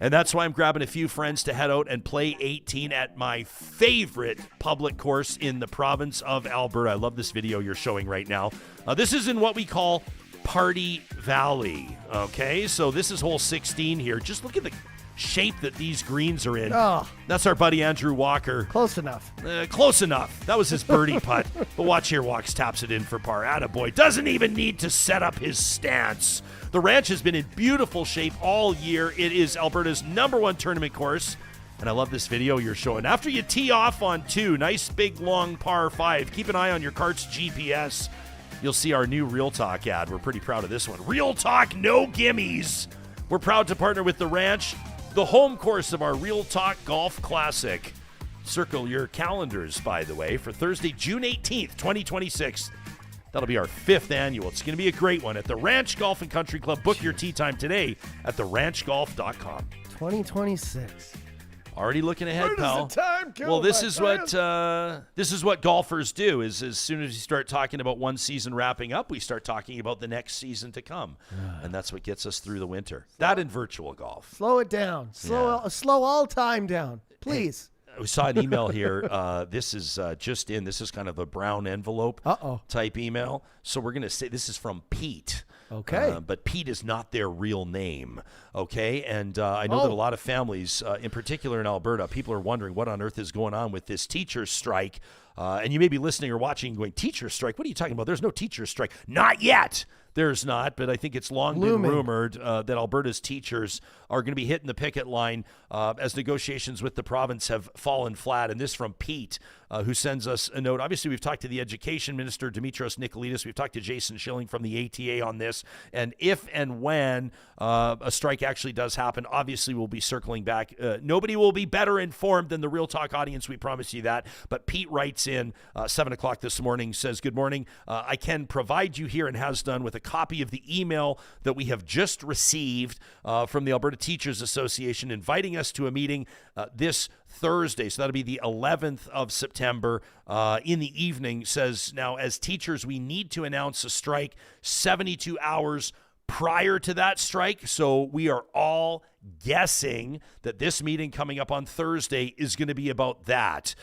and that's why I'm grabbing a few friends to head out and play 18 at my favorite public course in the province of Alberta. I love this video you're showing right now. This is in what we call Party Valley, okay? So this is hole 16 here. Just look at the shape that these greens are in. Oh. That's our buddy Andrew Walker. Close enough. Close enough. That was his birdie putt. But watch here, Walks taps it in for par. Attaboy. Doesn't even need to set up his stance. The ranch has been in beautiful shape all year. It is Alberta's #1 tournament course. And I love this video you're showing. After you tee off on 2, nice big long par 5, keep an eye on your cart's GPS. You'll see our new Real Talk ad. We're pretty proud of this one. Real Talk, no gimmies. We're proud to partner with The Ranch, the home course of our Real Talk Golf Classic. Circle your calendars, by the way, for Thursday, June 18th, 2026. That'll be our 5th annual. It's going to be a great one at the Ranch Golf and Country Club. Book your tee time today at theranchgolf.com. 2026. Already looking ahead, Where does pal. the time go, Well, this my is what golfers do. Is as soon as you start talking about one season wrapping up, we start talking about the next season to come, and that's what gets us through the winter. That and virtual golf. Slow it down. Slow all time down, please. We saw an email here. This is just in. This is kind of a brown envelope type email. So we're going to say this is from Pete. Okay. But Pete is not their real name. Okay. And I know that a lot of families, in particular in Alberta, people are wondering what on earth is going on with this teacher strike. And you may be listening or watching and going, teacher strike? What are you talking about? There's no teacher strike. Not yet. There's not, but I think it's long been rumored that Alberta's teachers are going to be hitting the picket line as negotiations with the province have fallen flat. And this from Pete, who sends us a note. Obviously, we've talked to the Education Minister, Dimitros Nikolaitis. We've talked to Jason Schilling from the ATA on this. And if and when a strike actually does happen, obviously we'll be circling back. Nobody will be better informed than the Real Talk audience. We promise you that. But Pete writes in 7 o'clock this morning, says, good morning. I can provide you here and has done with a copy of the email that we have just received from the Alberta Teachers Association inviting us to a meeting this Thursday. So that'll be the 11th of September in the evening. Says, now as teachers, we need to announce a strike 72 hours prior to that strike. So we are all guessing that this meeting coming up on Thursday is going to be about that.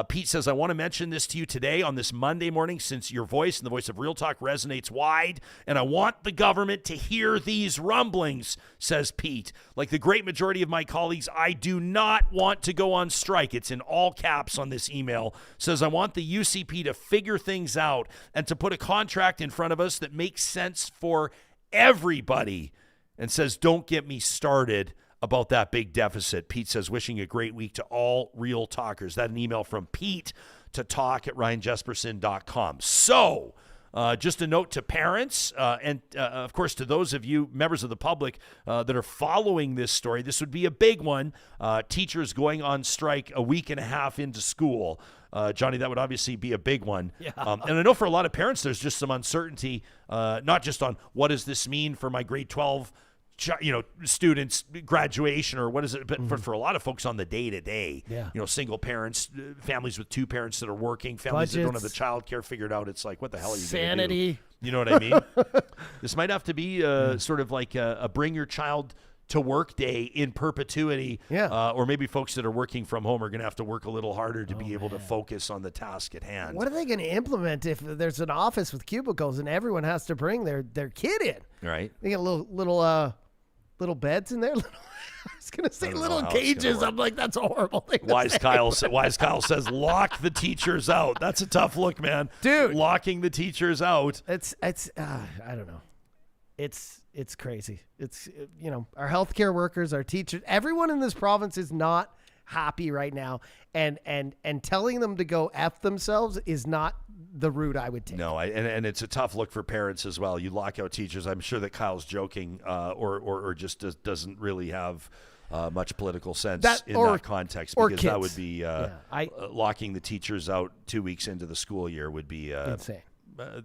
Pete says, I want to mention this to you today on this Monday morning since your voice and the voice of Real Talk resonates wide, and I want the government to hear these rumblings, says Pete. Like the great majority of my colleagues, I do not want to go on strike. It's in all caps on this email. Says, I want the UCP to figure things out and to put a contract in front of us that makes sense for everybody. And says, don't get me started about that big deficit. Pete says, wishing a great week to all Real Talkers. That an email from Pete to talk@ryanjesperson.com. So just a note to parents and, of course, to those of you members of the public that are following this story, this would be a big one. Teachers going on strike a week and a half into school. Johnny, that would obviously be a big one. Yeah. And I know for a lot of parents, there's just some uncertainty, not just on what does this mean for my grade 12 students graduation or what is it, but for a lot of folks on the day-to-day, single parents, families with 2 parents that are working, families that don't have the childcare figured out. It's like, what the hell are you going to do? You know what I mean? This might have to be sort of like a bring your child to work day in perpetuity. Or maybe folks that are working from home are going to have to work a little harder to be able to focus on the task at hand. What are they going to implement if there's an office with cubicles and everyone has to bring their kid in? Right. They get little beds in there. I was going to say little cages. I'm like, that's a horrible thing. Wise Kyle says, lock the teachers out. That's a tough look, man. Dude. Locking the teachers out. It's I don't know. It's crazy. It's, our healthcare workers, our teachers, everyone in this province is not happy right now. And telling them to go F themselves is not the route I would take. No, and it's a tough look for parents as well. You lock out teachers. I'm sure that Kyle's joking or just doesn't really have much political sense in that context, because that would be locking the teachers out 2 weeks into the school year would be insane.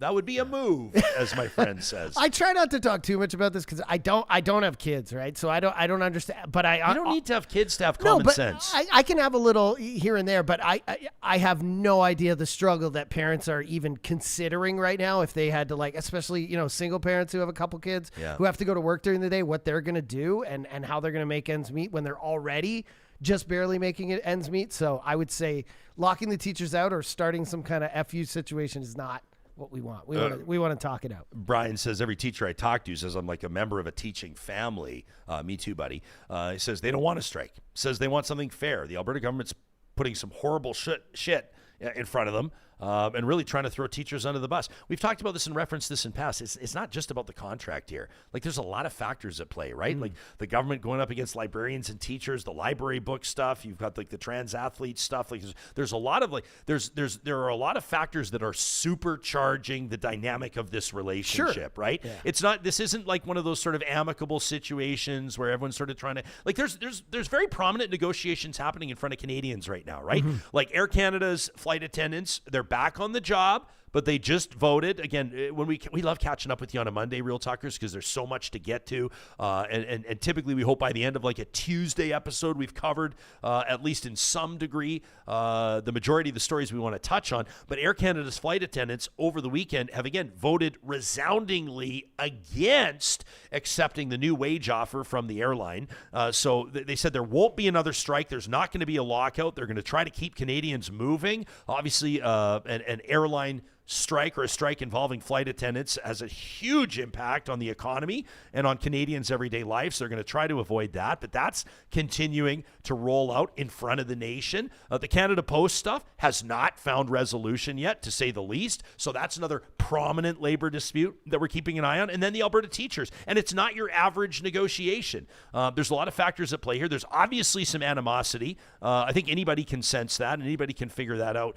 That would be a move, as my friend says. I try not to talk too much about this because I don't have kids, right? So I don't understand. But you don't need to have kids to have common sense. I can have a little here and there, but I have no idea the struggle that parents are even considering right now. If they had to, like, especially single parents who have a couple kids who have to go to work during the day, what they're gonna do and how they're gonna make ends meet when they're already just barely making it ends meet. So I would say locking the teachers out or starting some kind of FU situation is not what we want. We want to talk it out. Brian says every teacher I talk to says I'm like a member of a teaching family. Me too, buddy. He says they don't want to strike. Says they want something fair. The Alberta government's putting some horrible shit in front of them. And really trying to throw teachers under the bus. We've talked about this and referenced this in past. It's not just about the contract here. Like, there's a lot of factors at play, right? Like the government going up against librarians and teachers, the library book stuff. You've got like the trans athlete stuff. Like there's a lot of there are a lot of factors that are supercharging the dynamic of this relationship, right? Yeah. This isn't like one of those sort of amicable situations where everyone's sort of trying to, like, there's very prominent negotiations happening in front of Canadians right now, right? Like Air Canada's flight attendants, they're back on the job, but they just voted. Again, when we love catching up with you on a Monday, Real Talkers, because there's so much to get to. And typically we hope by the end of like a Tuesday episode, we've covered, at least in some degree, the majority of the stories we want to touch on. But Air Canada's flight attendants over the weekend have again voted resoundingly against accepting the new wage offer from the airline. So they said there won't be another strike. There's not going to be a lockout. They're going to try to keep Canadians moving. Obviously, an airline strike or a strike involving flight attendants has a huge impact on the economy and on Canadians' everyday life. So they're going to try to avoid that, but that's continuing to roll out in front of the nation. The Canada Post stuff has not found resolution yet, to say the least. So that's another prominent labor dispute that we're keeping an eye on. And then the Alberta teachers. And it's not your average negotiation. There's a lot of factors at play here. There's obviously some animosity. I think anybody can sense that and anybody can figure that out.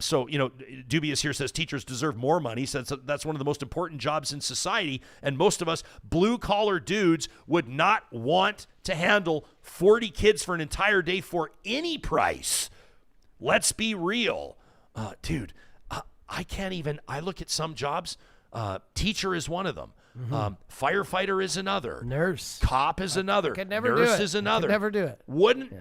So, Dubious here says teachers deserve more money. Says that's one of the most important jobs in society. And most of us blue-collar dudes would not want to handle 40 kids for an entire day for any price. Let's be real. Dude, I look at some jobs. Teacher is one of them. Firefighter is another. Nurse. Cop is another. Could never Nurse do it. is another. Could never do it. Wouldn't. Yeah.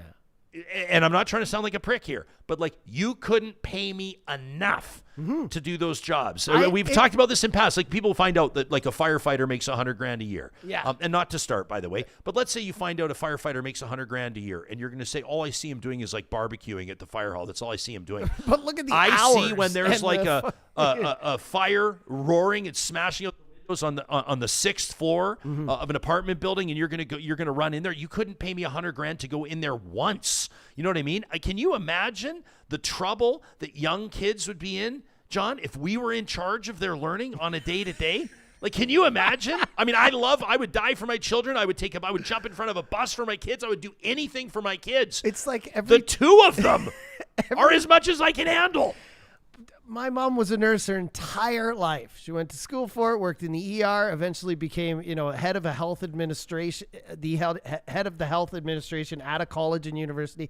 And I'm not trying to sound like a prick here, but like, you couldn't pay me enough to do those jobs. We've talked about this in past. Like, people find out that like a firefighter makes $100,000 a year. Yeah. And not to start, by the way, but let's say you find out a firefighter makes $100,000 a year, and you're going to say, all I see him doing is like barbecuing at the fire hall. That's all I see him doing. But look at the I hours see when there's like a fire roaring and smashing up on the 6th floor of an apartment building, and you're gonna run in there. You couldn't pay me $100,000 to go in there once. You know what I mean? Can you imagine the trouble that young kids would be in, John, if we were in charge of their learning on a day-to-day? Like, can you imagine? I mean, I would die for my children. I would jump in front of a bus for my kids. I would do anything for my kids. It's like the two of them are as much as I can handle. My mom was a nurse her entire life. She went to school for it, worked in the ER, eventually became, head of a health administration, head of the health administration at a college and university.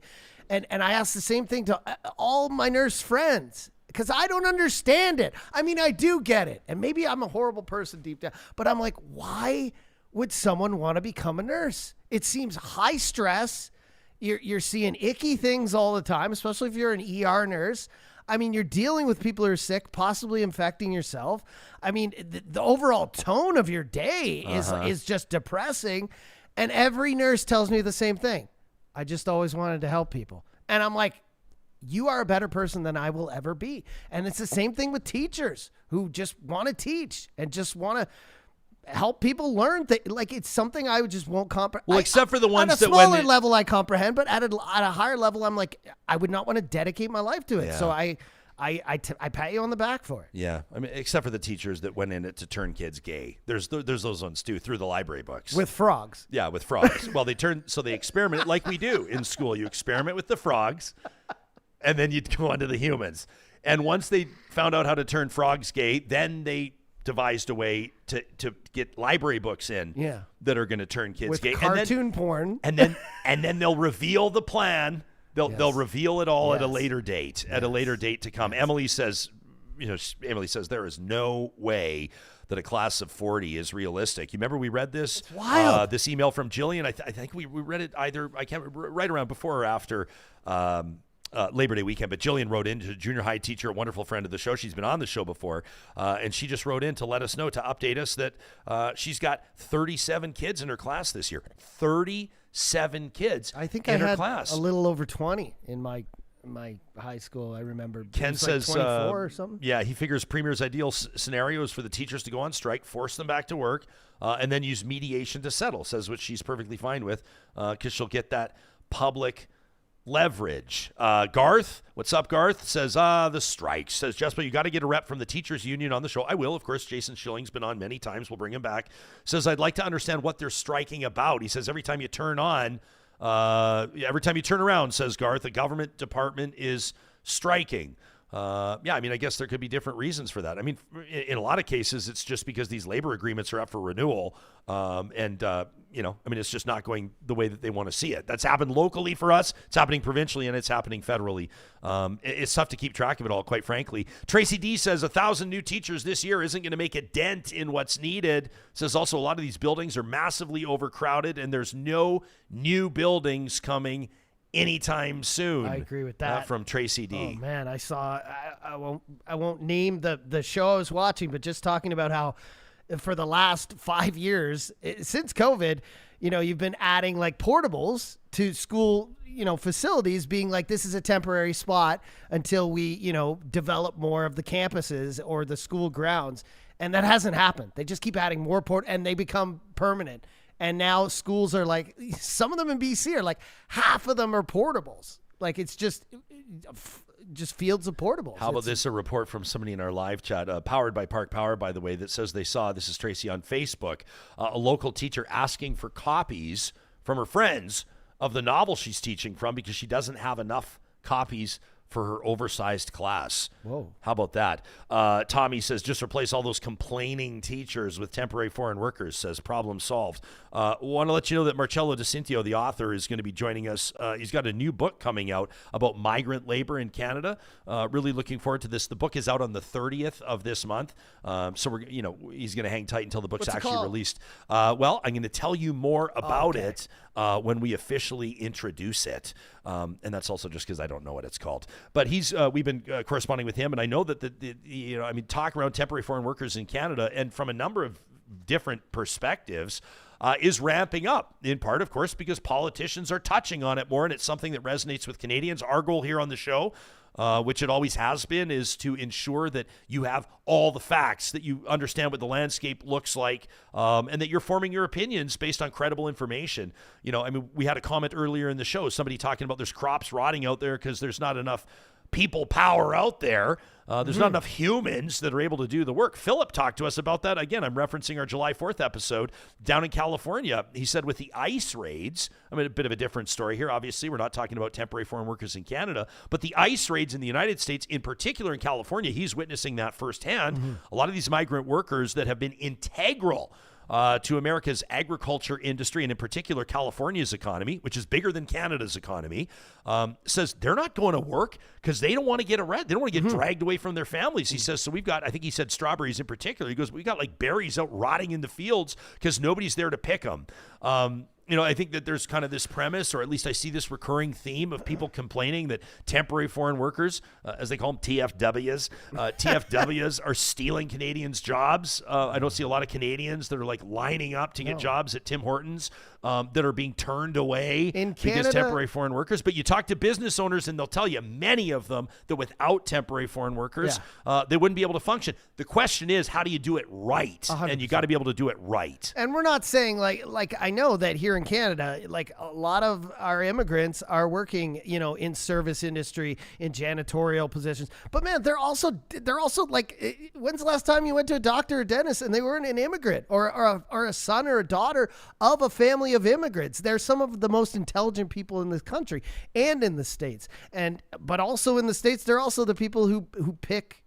And I asked the same thing to all my nurse friends, because I don't understand it. I mean, I do get it. And maybe I'm a horrible person deep down, but I'm like, why would someone want to become a nurse? It seems high stress. You're seeing icky things all the time, especially if you're an ER nurse. I mean, you're dealing with people who are sick, possibly infecting yourself. I mean, the overall tone of your day is just depressing. And every nurse tells me the same thing. I just always wanted to help people. And I'm like, you are a better person than I will ever be. And it's the same thing with teachers who just want to teach and just want to help people learn. Like, it's something I just won't comprehend. Well, except for the ones that at a smaller level I comprehend, but at a higher level, I'm like, I would not want to dedicate my life to it. Yeah. So I I pat you on the back for it. Yeah, I mean, except for the teachers that went in it to turn kids gay. There's those ones too through the library books With frogs. Yeah, with frogs. Well, they experiment like we do in school. You experiment with the frogs, and then you go on to the humans. And once they found out how to turn frogs gay, then they devised a way to get library books in that are going to turn kids with gay. Cartoon porn. And then they'll reveal the plan. They'll reveal it all at a later date. At a later date to come. Emily says, there is no way that a class of 40 is realistic. You remember we read this? It's wild. This email from Jillian. I think we read it either right around before or after Labor Day weekend. But Jillian wrote in, to junior high teacher, a wonderful friend of the show. She's been on the show before, and she just wrote in to let us know, to update us that she's got 37 kids in her class this year. 37 kids. I think in I her had class. a little over 20 in my high school. I remember. Ken says 24 or something. Yeah, he figures Premier's ideal scenario is for the teachers to go on strike, force them back to work, and then use mediation to settle. Says, which she's perfectly fine with, because she'll get that public leverage. Garth, what's up, Garth? Says, the strikes. Says, Jesper, you got to get a rep from the teachers union on the show. I will, of course. Jason Schilling's been on many times. We'll bring him back. Says, I'd like to understand what they're striking about. He says, every time you turn around, says Garth, a government department is striking. I mean, I guess there could be different reasons for that. I mean, in a lot of cases, it's just because these labor agreements are up for renewal. It's just not going the way that they want to see it. That's happened locally for us. It's happening provincially, and it's happening federally. It's tough to keep track of it all, quite frankly. Tracy D says 1,000 new teachers this year isn't going to make a dent in what's needed. Says also a lot of these buildings are massively overcrowded, and there's no new buildings coming anytime soon. I agree with that. From Tracy D. Oh man, I saw. I won't name the show I was watching, but just talking about how for the last 5 years since COVID, you've been adding like portables to school, facilities, being like, this is a temporary spot until we, develop more of the campuses or the school grounds, and that hasn't happened. They just keep adding more and they become permanent. And now schools are like, some of them in BC are like, half of them are portables. Like, it's just fields of portables. How about this? A report from somebody in our live chat, powered by Park Power, by the way, that says they saw, this is Tracy on Facebook, a local teacher asking for copies from her friends of the novel she's teaching from because she doesn't have enough copies for her oversized class. Whoa. How about that? Tommy says, just replace all those complaining teachers with temporary foreign workers, says problem solved. Want to let you know that Marcello DeCintio, the author, is going to be joining us. He's got a new book coming out about migrant labor in Canada. Really looking forward to this. The book is out on the 30th of this month. So he's going to hang tight until the book's actually released. Well, I'm going to tell you more about it when we officially introduce it. And that's also just because I don't know what it's called. But we've been corresponding with him, and I know that talk around temporary foreign workers in Canada, and from a number of different perspectives, is ramping up, in part, of course, because politicians are touching on it more, and it's something that resonates with Canadians. Our goal here on the show, which it always has been, is to ensure that you have all the facts, that you understand what the landscape looks like, and that you're forming your opinions based on credible information. We had a comment earlier in the show, somebody talking about there's crops rotting out there because there's not enough people power out there. There's not enough humans that are able to do the work. Philip talked to us about that. Again, I'm referencing our July 4th episode down in California. He said with the ICE raids, a bit of a different story here. Obviously, we're not talking about temporary foreign workers in Canada, but the ICE raids in the United States, in particular in California, he's witnessing that firsthand. A lot of these migrant workers that have been integral to America's agriculture industry, and in particular California's economy, which is bigger than Canada's economy, says they're not going to work because they don't want to get arrested. They don't want to get dragged away from their families. He says, so we've got, I think he said strawberries in particular. He goes, we got like berries out rotting in the fields because nobody's there to pick them. I think that there's kind of this premise, or at least I see this recurring theme of people complaining that temporary foreign workers, as they call them, TFWs, are stealing Canadians' jobs. I don't see a lot of Canadians that are like lining up to get jobs at Tim Hortons that are being turned away in because Canada, temporary foreign workers. But you talk to business owners and they'll tell you, many of them, that without temporary foreign workers, they wouldn't be able to function. The question is, how do you do it right? 100%. And you got to be able to do it right. And we're not saying like I know that here here in Canada, like a lot of our immigrants are working, in service industry, in janitorial positions. But man, they're also like, when's the last time you went to a doctor or dentist and they weren't an immigrant or a son or a daughter of a family of immigrants? They're some of the most intelligent people in this country and in the States. But also in the States, they're also the people who pick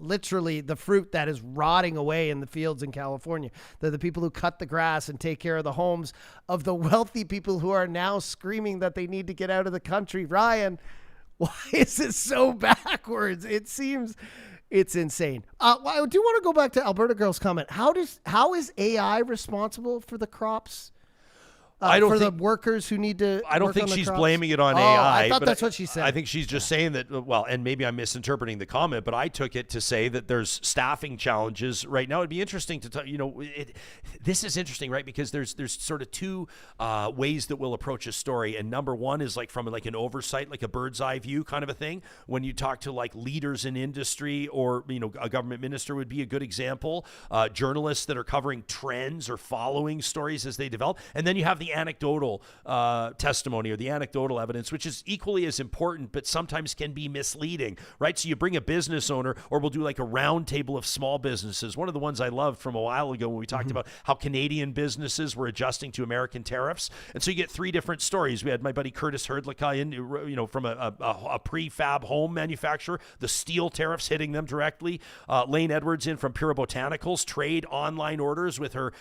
literally the fruit that is rotting away in the fields in California. They're the people who cut the grass and take care of the homes of the wealthy people who are now screaming that they need to get out of the country. Ryan, why is it so backwards? It seems it's insane. I do want to go back to Alberta Girl's comment. How is AI responsible for the crops? The workers who need to. I don't think she's blaming it on AI. I thought that's what she said. I think she's just saying that. Well, and maybe I'm misinterpreting the comment, but I took it to say that there's staffing challenges right now. It'd be interesting to this is interesting, right? Because there's sort of two ways that we'll approach a story, and number one is like from an oversight, like a bird's eye view kind of a thing. When you talk to like leaders in industry, or a government minister would be a good example. Journalists that are covering trends or following stories as they develop, and then you have the anecdotal testimony or the anecdotal evidence, which is equally as important, but sometimes can be misleading, right? So you bring a business owner, or we'll do like a round table of small businesses. One of the ones I loved from a while ago when we talked about how Canadian businesses were adjusting to American tariffs. And so you get three different stories. We had my buddy Curtis Herdlicka in, from a prefab home manufacturer, the steel tariffs hitting them directly. Lane Edwards in from Pura Botanicals, trade online orders with her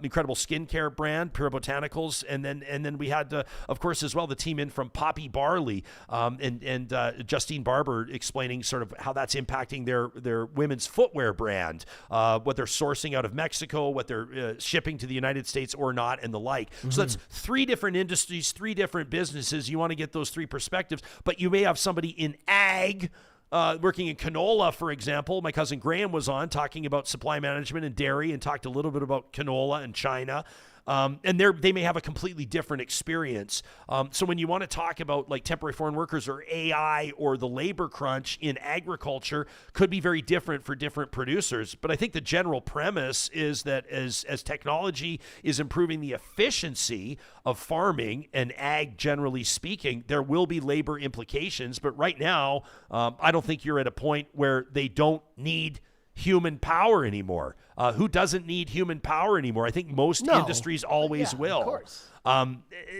incredible skincare brand, Pura Botanicals. And then we had, of course, as well, the team in from Poppy Barley, and Justine Barber explaining sort of how that's impacting their women's footwear brand, what they're sourcing out of Mexico, what they're shipping to the United States or not, and the like. Mm-hmm. So that's three different industries, three different businesses. You want to get those three perspectives, but you may have somebody in ag, working in canola, for example. My cousin Graham was on talking about supply management and dairy, and talked a little bit about canola and China. And they may have a completely different experience. So when you want to talk about like temporary foreign workers or AI or the labor crunch in agriculture, could be very different for different producers. But I think the general premise is that as technology is improving the efficiency of farming and ag, generally speaking, there will be labor implications. But right now, I don't think you're at a point where they don't need human power anymore. Who doesn't need human power anymore? I think most industries always will. Of course.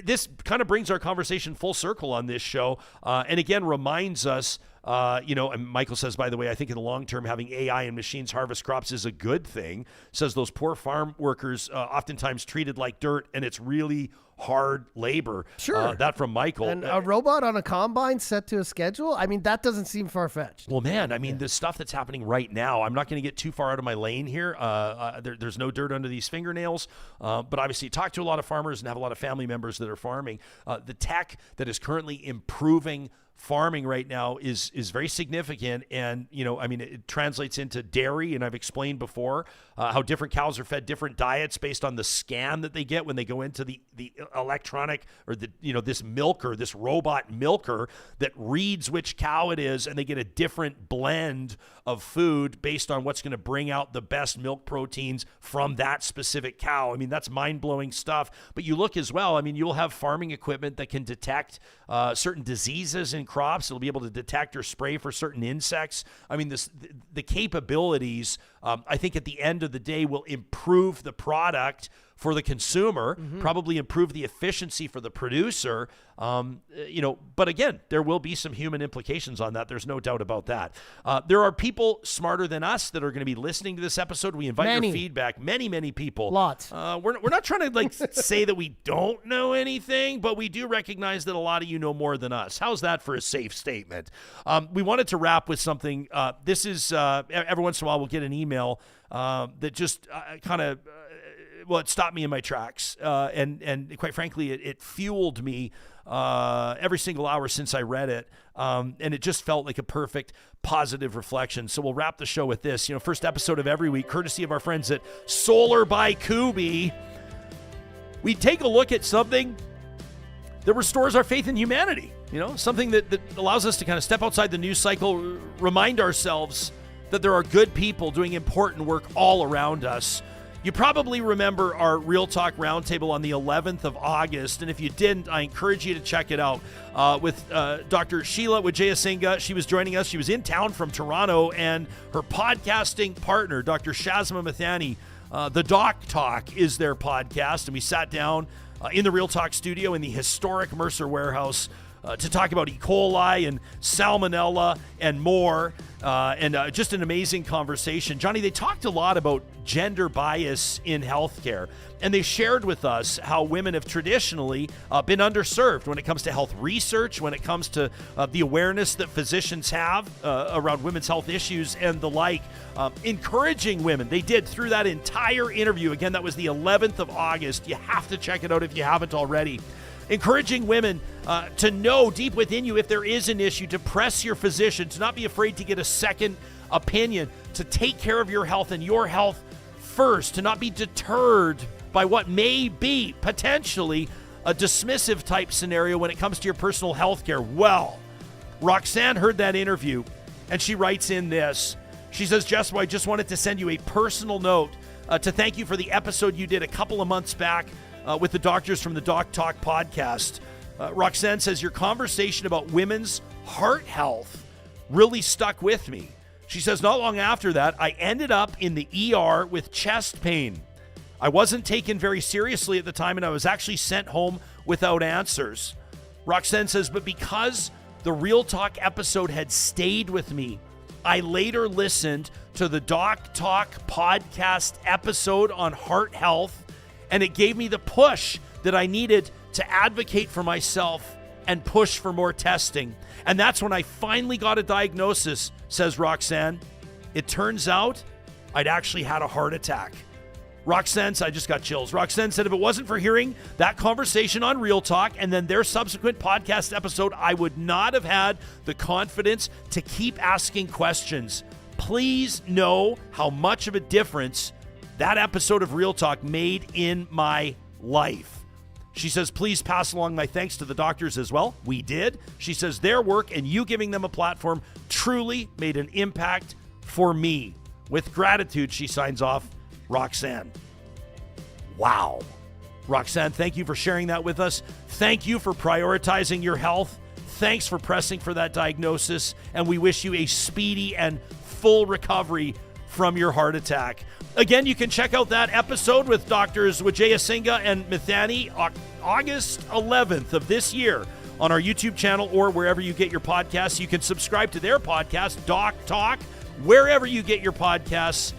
This kind of brings our conversation full circle on this show, and again reminds us, and Michael says, by the way, I think in the long term, having AI and machines harvest crops is a good thing. Says those poor farm workers oftentimes treated like dirt, and it's really hard labor. Sure. That from Michael. And a robot on a combine set to a schedule? I mean, that doesn't seem far-fetched. Well, man, I mean, the stuff that's happening right now, I'm not going to get too far out of my lane here. There's no dirt under these fingernails. But obviously, talk to a lot of farmers and have a lot of family members that are farming. The tech that is currently improving farming right now is very significant, and it translates into dairy. And I've explained before how different cows are fed different diets based on the scan that they get when they go into the electronic, or this milker, this robot milker that reads which cow it is, and they get a different blend of food based on what's going to bring out the best milk proteins from that specific cow. I mean, that's mind-blowing stuff. But you look as well, I mean, you'll have farming equipment that can detect certain diseases in crops. It'll be able to detect or spray for certain insects. I mean, the capabilities, I think at the end of the day, will improve the product for the consumer, probably improve the efficiency for the producer. But again, there will be some human implications on that. There's no doubt about that. There are people smarter than us that are going to be listening to this episode. We invite your feedback. Many, many people. Lots. We're not trying to say that we don't know anything, but we do recognize that a lot of you know more than us. How's that for a safe statement? We wanted to wrap with something. This is every once in a while we'll get an email that just kind of it stopped me in my tracks, and quite frankly, it fueled me every single hour since I read it, and it just felt like a perfect positive reflection. So we'll wrap the show with this. First episode of every week, courtesy of our friends at Solar by Kuby. We take a look at something that restores our faith in humanity. Something that allows us to kind of step outside the news cycle, remind ourselves that there are good people doing important work all around us. You probably remember our Real Talk Roundtable on the 11th of August, and if you didn't, I encourage you to check it out with Dr. Sheila Wijayasinha. She was joining us. She was in town from Toronto, and her podcasting partner, Dr. Shazma Mathani, The Doc Talk is their podcast, and we sat down in the Real Talk studio in the historic Mercer warehouse to talk about E. coli and salmonella and more, and just an amazing conversation. Johnny, they talked a lot about gender bias in healthcare, and they shared with us how women have traditionally been underserved when it comes to health research, when it comes to the awareness that physicians have around women's health issues and the like. Encouraging women, they did through that entire interview. Again, that was the 11th of August. You have to check it out if you haven't already. Encouraging women to know deep within you if there is an issue, to press your physician, to not be afraid to get a second opinion, to take care of your health and your health first, to not be deterred by what may be potentially a dismissive type scenario when it comes to your personal health care. Well, Roxanne heard that interview, and she writes in this. She says, Jess, I just wanted to send you a personal note to thank you for the episode you did a couple of months back with the doctors from the Doc Talk podcast. Roxanne says, your conversation about women's heart health really stuck with me. She says, not long after that, I ended up in the ER with chest pain. I wasn't taken very seriously at the time, and I was actually sent home without answers. Roxanne says, but because the Real Talk episode had stayed with me, I later listened to the Doc Talk podcast episode on heart health, and it gave me the push that I needed to advocate for myself and push for more testing. And that's when I finally got a diagnosis, says Roxanne. It turns out I'd actually had a heart attack. Roxanne said, I just got chills. Roxanne said, if it wasn't for hearing that conversation on Real Talk and then their subsequent podcast episode, I would not have had the confidence to keep asking questions. Please know how much of a difference that episode of Real Talk made in my life. She says, please pass along my thanks to the doctors as well. We did. She says, their work and you giving them a platform truly made an impact for me. With gratitude, she signs off, Roxanne. Wow. Roxanne, thank you for sharing that with us. Thank you for prioritizing your health. Thanks for pressing for that diagnosis. And we wish you a speedy and full recovery from your heart attack. Again, you can check out that episode with Doctors Wijayasinha and Mathani August 11th of this year on our YouTube channel or wherever you get your podcasts. You can subscribe to their podcast, Doc Talk, wherever you get your podcasts.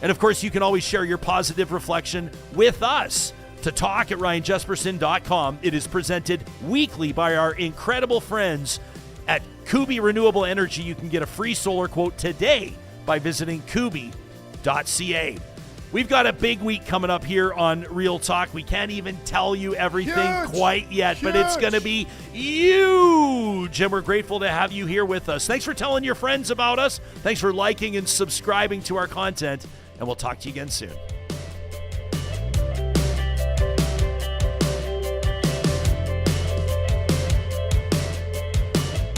And of course, you can always share your positive reflection with us to talk at ryanjesperson.com. It is presented weekly by our incredible friends at Kuby Renewable Energy. You can get a free solar quote today by visiting kuby.ca. We've got a big week coming up here on Real Talk. We can't even tell you everything quite yet, but it's going to be huge. And we're grateful to have you here with us. Thanks for telling your friends about us. Thanks for liking and subscribing to our content. And we'll talk to you again soon.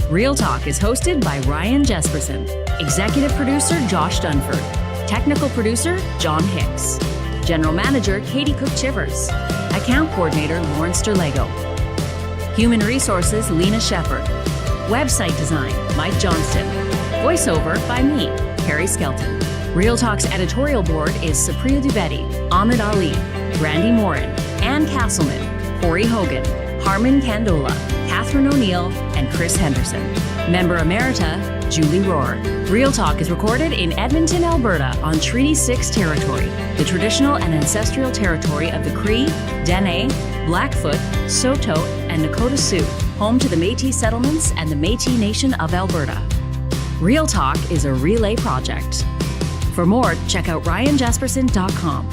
Real Talk is hosted by Ryan Jesperson, executive producer Josh Dunford, technical producer John Hicks, general manager Katie Cook-Chivers, account coordinator Lawrence Derlego, human resources Lena Shepard, website design Mike Johnston, voiceover by me, Carrie Skelton. Real Talk's editorial board is Supriya Dwivedi, Ahmed Ali, Brandy Morin, Ann Castleman, Corey Hogan, Harman Kandola, Catherine O'Neill, and Chris Henderson. Member Emerita, Julie Rohr. Real Talk is recorded in Edmonton, Alberta on Treaty 6 territory, the traditional and ancestral territory of the Cree, Dene, Blackfoot, Saulteaux, and Nakota Sioux, home to the Métis settlements and the Métis Nation of Alberta. Real Talk is a relay project. For more, check out ryanjesperson.com.